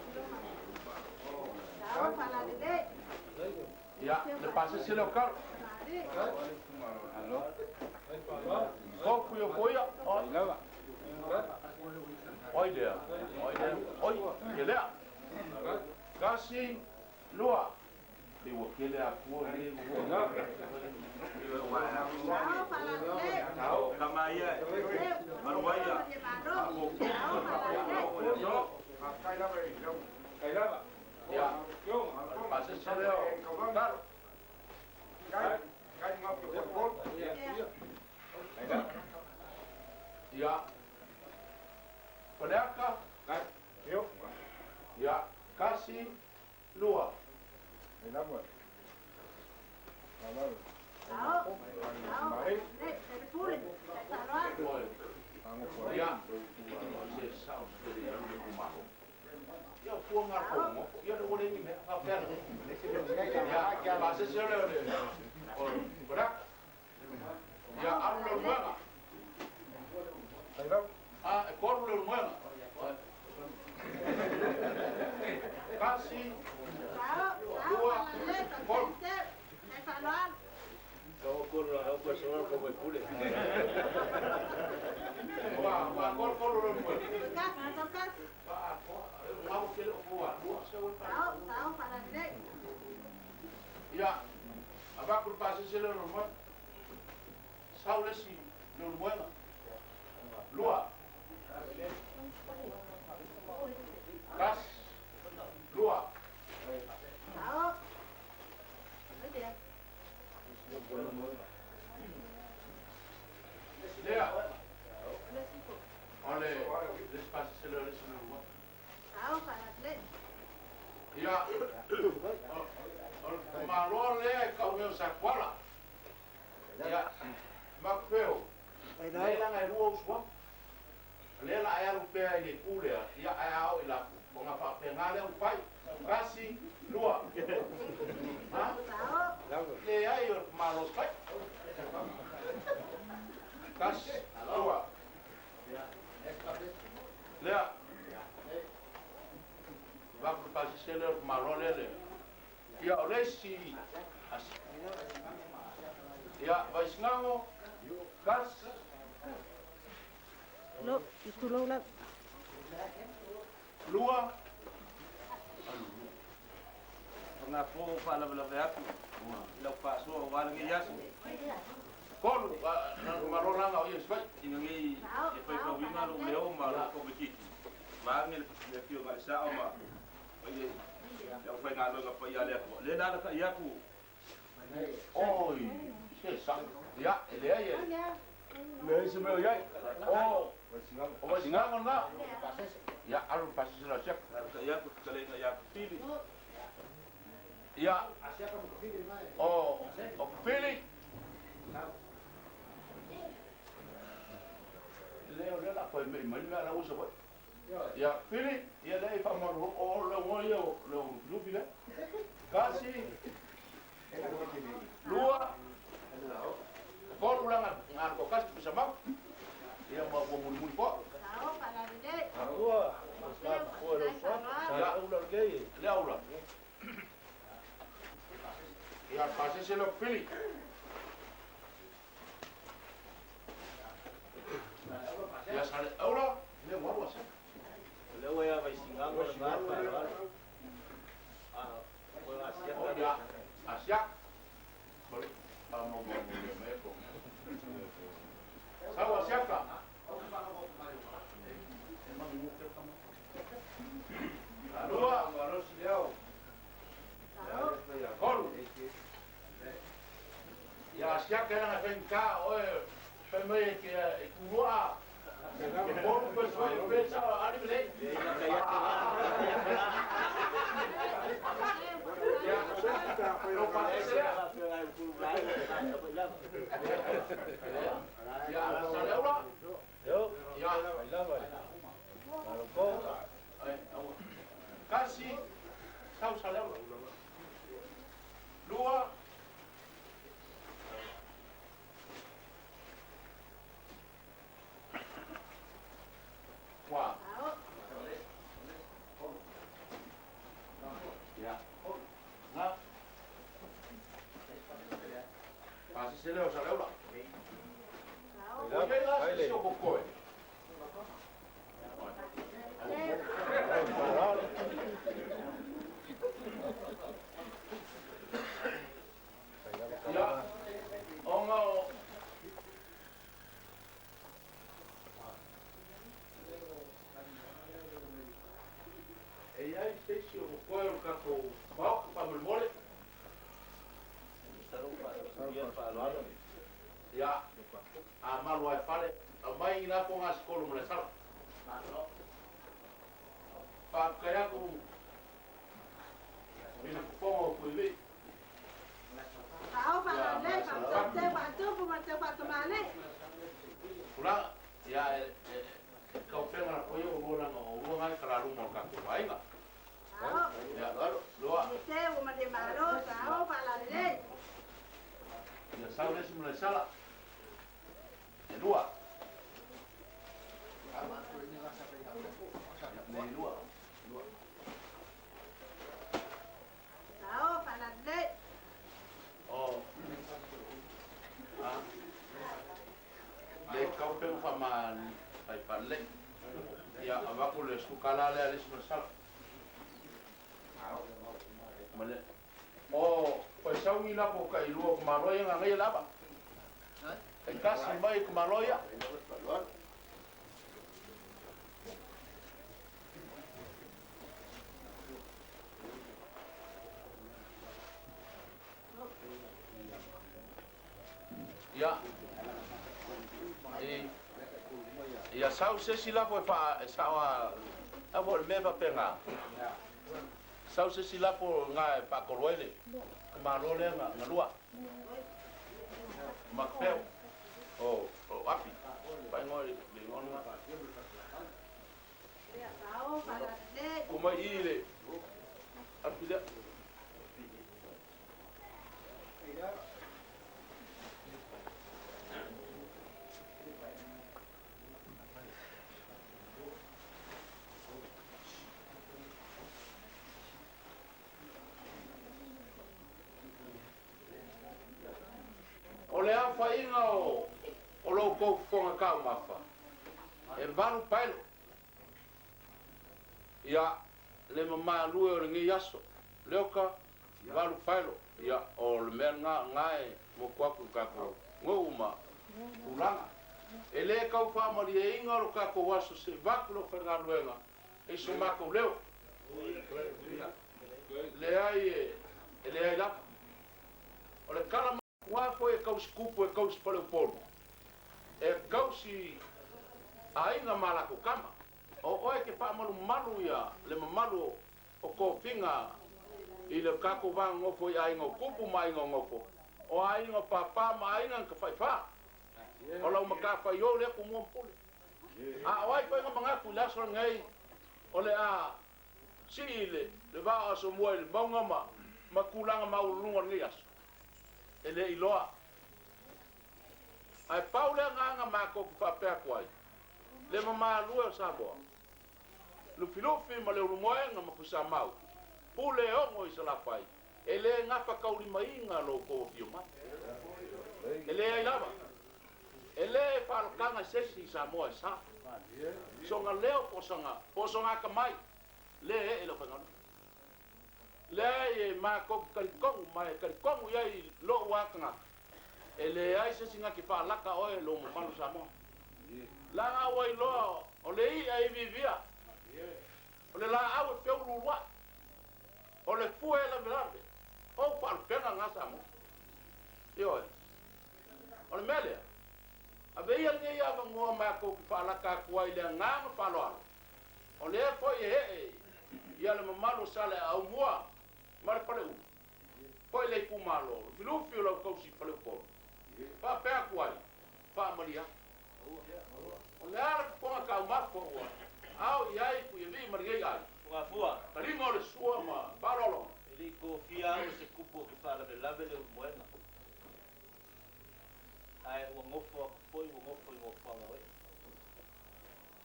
Ya, lepas si lokal. Halo. Kau punya koya. Oh, enggak. Oi dia. Oi dia. Oi, dia. Kasih lua. Di wakil aku ni. Tahu kamaya. Luai'a. Ya. Pasal saya. Ya. Pedaka. Ya. Kasih lua. Ya. Ya, puang aku. Ya, dah boleh ni. Apa? Ya, pasal saya ni. Oh, berak. Ya, anu luar. Ah, ekor luar. Kasih. Dua. Kor. Kau kurang kau personal kau boleh. Wah, kor luar. Ya, abang berpasal sila rumah. Saula si luar. Luar. Kas. Luar. Dia. Oleh despasal sila rumah. Ya. Malole kau meu sakwala. Ya. Makpeo. Lela ngai ruo swa. Lela ai rupe ai pule. Ya ai au ila mengapa pengale upai. Kasi lua. Ha? Le ai malos pai. Kas lua. Lea. Vak pasisele malole. Ya olesi. Ya vaisngango. Kas. Lo, itu lo lah. Lua. Ngapo pa la aku. Lau pa so wala ngi yasu. Kol marona ngau yes bai. Ingi e pai ka winga lo leo ma lo ko biki. Ma ngel le pio ga sa o ma. Oye. Ya pai nga lo ga pa ya le ko. Le da ka ya ku. Oi. Sa. Ya, ele ai. Le se meu ai. Oh. O singa nga. Ya, alu pasisela sek. Ka ya ku ka le nga ya pili. Ya. Oh, pilih. Leo dia nak kau mai mai lah usaha. Ya pili ia le fa mo o le mo yo le lupi le kasi lua ko ulanga ngar ko kasi bisa mau ia mau mun ko Agua, mas por el sol, ya ular gay. le aula ya pase se lo pili ya sale aula le mo wasa Le voy a bailar con el barco. Ah, con la oh ya asia balik mau me ko sawa siapa Dua, baru sejauh. Kol. Ya siap kena fengka, oi, femei que kurua. Kol pessoal pensa ali bele. Ya, no parece. Ya, sale ulo. Yo, Ya, bailaba. Kalau kau Kasi kau salah dua wah ya nah pasti sila salah ulah baile. Ya, ongo. Ella es esse o coelho caco pau para o mole. Ya, a malu ai fale, a mai ina ko ngas ko mo le sala. Pa kaya ko ina ko ko ibe. Pula ya kau pengen apa yo bola no uang ai kararu mo ka ko ai nga. Ya galo loa. Ya sabe si me sala. Ya dua. Ni dua. Dua. Oh. Ah. Le kau pengen faman ai palle. Ya abaku le sukala le alis masal. Mane. Oh, pues sau ni la boca y luego maroya ngai lava. El casi mai maroya. Ya. Ya sau se sila foi fa sawa avol me va penga. Sau se sila po nga pa koloile. Marole nga ngalua. Makpeo. Oh, api. Pa ngoi le ngona. Kuma ile. Api da. O le a whainga o lo kou whonga kau mawha. E waru pailo. Ia le mama lue o le ngi aso. Leoka waru pailo. Ia o le mea ngai mo kuaku kako ngou ma ulanga. E le kau whamari e inga o kako waso se wakulo whenga luenga. E so mako leo. Le ai e le ai lapa. O le kala wa foi kaus kupu e kaus pole polo. E kausi ainga malako kama. O oe ke pa malu malu ia le malu o ko finga i le kako wa ngofo i ainga kupu mai ngofo. O ainga papa ma ainga ka fai fa. O lau maka fai o le ku mo pole. A oai ko nga manga ku laso ngai O le a si le va aso mo le maunga ma kulanga maulunga ni aso. Ele iloa. Ai paule nganga mako fa pe kwai. Le mama lua sa bo. Lu filofi ma le rumoe nga makusa mau. Pule ongo i sala fai. Ele ngapa kauli mainga lo ko fio ma. Ele ai lava. Ele fa kanga sesi sa mo sa. So nga leo posanga kamai. Le ele fa ngalo. Le ma ko karikongu mai karikongu yai lo wakanga. Ele ai sesi nga ki fa laka oe lo mo malu sa mo. La nga wai lo o le i ai vivia. O le la au e feu lua. O le fue la velave. O pa pena nga sa mo. Yo. O le mele. A ve ia nge ia ngo ma ko pa la ka kuai le nga ma pa lo. O le fo ye ia le mamalo sale au mua. Ma pa le u. Poi le pu malo. Filu fiu lo ko si pa le po. Pa pe kuai. Pa maria. O le ara ko ka ma ko wa. Au iai ku yevi margai ai. Nga fua. Tali mo le sua ma parolo. Ili ko fia o se kupo ki fala le lave le moena. Ai o ngofo foi o ngofo o fanga we.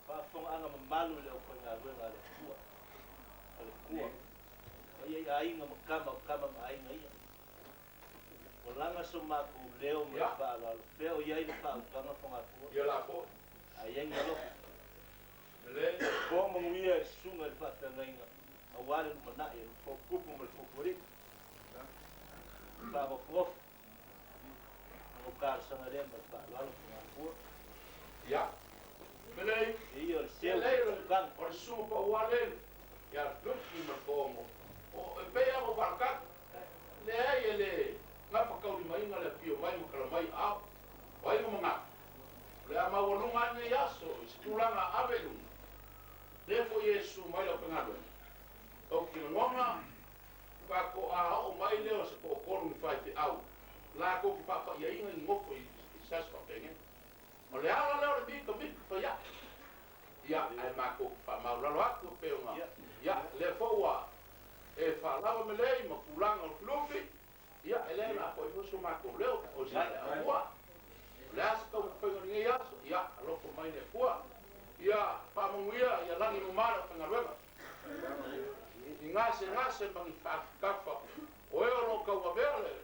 Fa fonga anga malu le o fanga ruenga le kua. Le kua. Ai ai nga kama ai nga ia. O langa so ma ku leo me fa lo. Leo ia le fa kama fonga kua. Ia la po. Ai nga lo. Le Ko manguia sunga le fata ngainga. Awale mana e ko kupu mo ko pori. Ba ko prof. O kar sana le ma ba lo ko. ya. Belei E o seu kan o su pa wale. Ya tuk ki ma ko mo. O pe ya mo barka. Le ai le na pa ka uri mai ngale pio mai mo kala mai a. Wai mo nga. Le ama wolunga ne yaso istulanga avelu. Defo Yesu mai lo pengado. O ki ngonga pa ko a o mai leo se ko ko ni fai te au. La ko ki pa ya inga ngofo i sas pa pengen. O le ala leo le big pa ya. Ya ai ma ko pa ma lo aku pe nga. Ya le fo wa e fa la me le ma kulanga o klufi. Ya ele na ko i so ma ko leo o sa a wa. Las ko pe ngi ya ya lo ko mai ne fua. Ya pa mungia ya langi numara pengaruenga. Ngase bangi kafa. O e lo ka wa vele,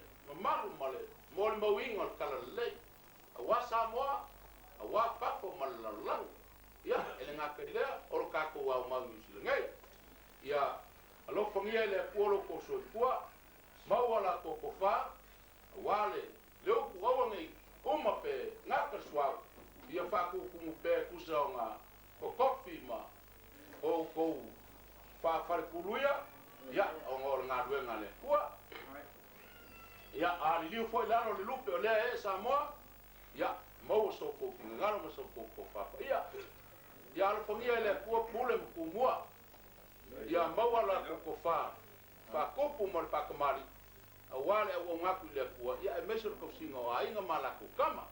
malu male, mol mawinga kala le. Awa samoa, awa papo malalang. Ya, ele ngaka ile o ka ko wa mangi silengai. Ya, alo pangia le polo ko so tua. Mawala ko ko fa, wale. Leo ku awangi uma pe ngaka swa. Ia fa ku mu pe ku saonga o kofi ma o ko fa kuluia ya o ngor nga ruenga le kua ya a liu foi la no lupe o le e sa mo ya mo so ko ngaro mo so ko fa ya lo fongia le kua pule ku mua ya mo wala ko fa kopu mo pa kamari a wale o ngaku le kua ya e meso ko singo ai nga mala ku kama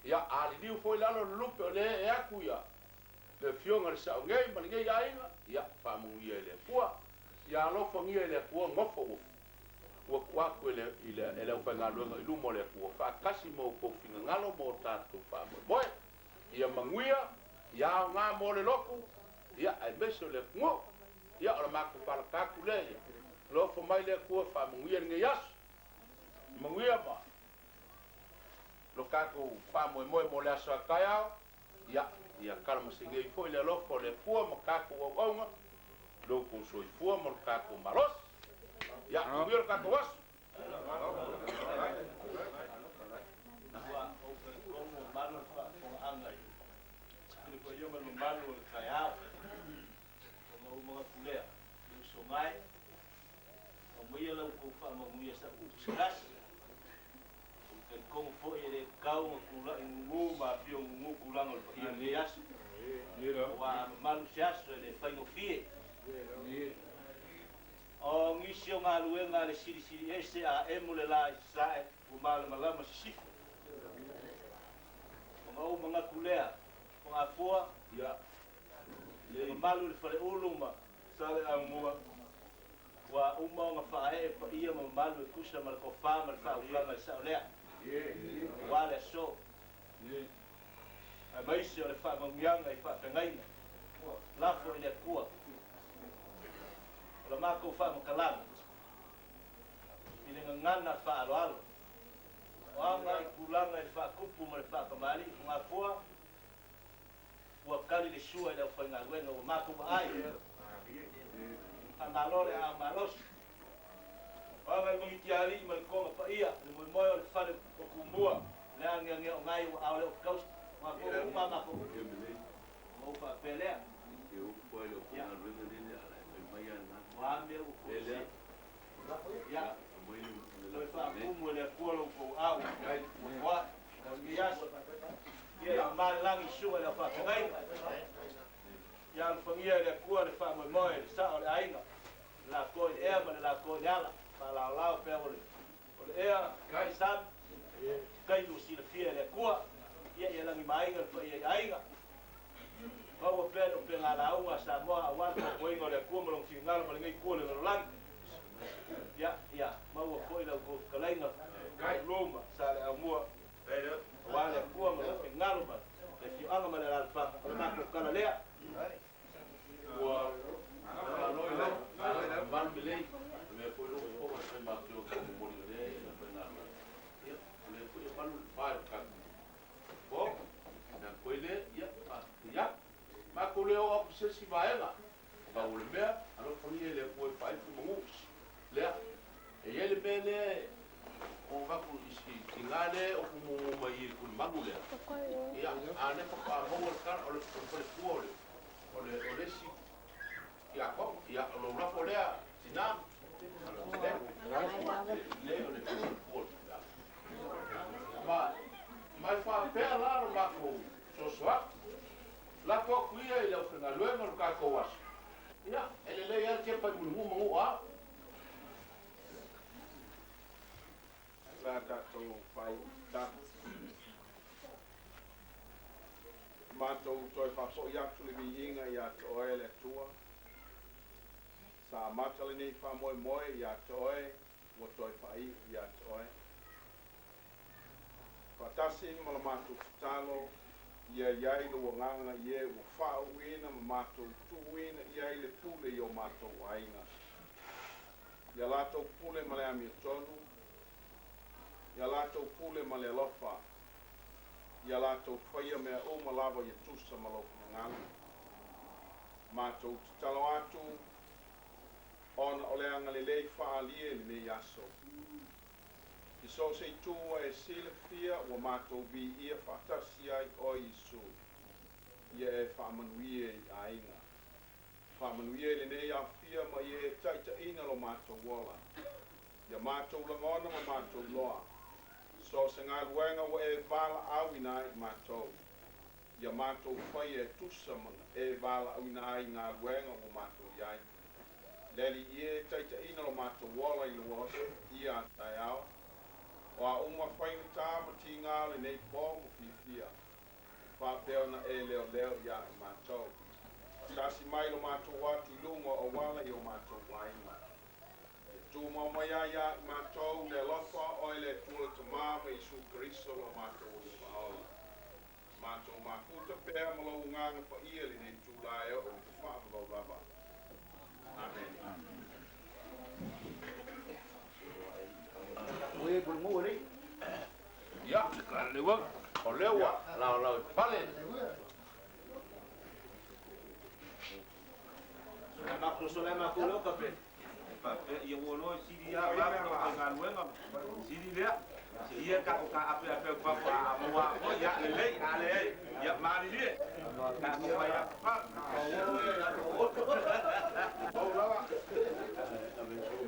ya a liu foi la no lupe o le e aku ya le fionga le sa ngai ma ngai ainga ya pa mo ia le kua ya lo fongia le kua ngofo wo kwa kwele ile fa ngalo ilu mo le kua fa kasi mo ko finga ngalo mo tatu fa mo boy ya manguia ya nga mo le loku ya ai meso le ngo ya ora ma ko para ka kule lo fo mai le kua fa mo ia ngai yas manguia ma lo ka ko fa mo le asa kaya ya kalma singe foi le lofo le fua mo kako o onga lo ko so fua mo kako maros ya kuir kako was malu fa ko angai ni ko yo malu kaya mo kulea ni so mai o mo ia lo ko fa mo ia sa utsas kong fo ele kau kula ngu ma pio ngu kula ngol ia lias wa malu sias le fai no fie o ngisio ngalu nga le siri ese a emule la sa o mal malama sif o mau manga kulea o afua malu le fale uluma sale a mua wa uma nga fae pa ia malu e kusa mal ko fa mal fa ulama sa lea wale so a maisi o le fa mangianga I fa pengaina lafo ile kua la mako fa makalana ile ngana fa alo wanga ikulanga ile fa kupu mal fa kamali ngafua wa kali le sua ile fa ngawena o mako ai a malore a malos wanga ngitiari mal ko pa ia le moyo le fa o kumua le ange o ngai o ale o kaus ma ko mama ko mo fa pelea eu foi o que na rua dele mai ana wa me o ko ya lo fa kumu le kuolo ko au wa ngias ia mal langi sua le fa ngai ya famia le kuolo fa mo moi sa o ainga la ko e ma la ko yala pa la pe o e kai san kai lu si le fie le kuo ia langi mai ga fa ia ainga Bawa pelo pengala unga sa moa awan ko ingo le kuo mo fingal mo ngai kuo le lang ya mau ko ila ko kalainga kai loma sa le amua pero wale kuo mo fingal ma le fi anga ma le alfa ma ko kala lea wa van bilei me ko lo ko ko ma ko mo le na penal ya le ko palu pa ka bo na ko le ya ma ko le o se si vaela ba o le mea alo foni le ko pai ku mo le e ele bene o va ku isi tingale o ku mo mai ku magule ya ane pa mo o kan o le ku o le si ya ko ya lo la folea tina le o ma fa per la ma ko so so la ko kuia ile o fenga luenga no ka ko was ya ele le ya ke pa mu mo a la ta to pai ta ma to fa so ya tu le inga ya to ele tua sa mata le nei fa moi ya to wo to fai ya to fa tasi mo ma tu talo ia iai lo nganga ia o fa'u ina matou tuina ia ile pule yo matou ainga ia latou pule ma le ami tonu ia latou pule ma le lofa ia latou faia mea uma lava ia tusa ma lo nganga matou talo atu ona ole anga le lei fa'alie le nei aso I so se tua e sile fia wa matou bi ia fatasi ai o Isu ia e whamanuie I ainga whamanuie le nei a fia ma ia e taita ina lo matou wala ia matou langona ma matou loa so se ngā ruenga wa e vala awina ai matou ia matou whai e tusa ma e vala awina ai ngā ruenga wa matou iai leli ia e taita ina lo matou wala I lo waso ia tai awa wa uma fai ta mati ngale nei po fifia fa peona e leo ya mato tasi mai lo mato wati lungo o wala yo mato waima tu mama ya mato le lofa o le tu to mama Isu Kristo lo mato o mato mafuta pe mo nganga pa ia le nei tu la o fa baba amen Oye, por muy ya ka lewa o lewa la pale ma ko so le ma ko lo ka pe pa ye wo no si dia ba ko ka luenga si dia ia ka ko ka ape pa mo wa ko ya le ale ya ma li ka ko ya pa o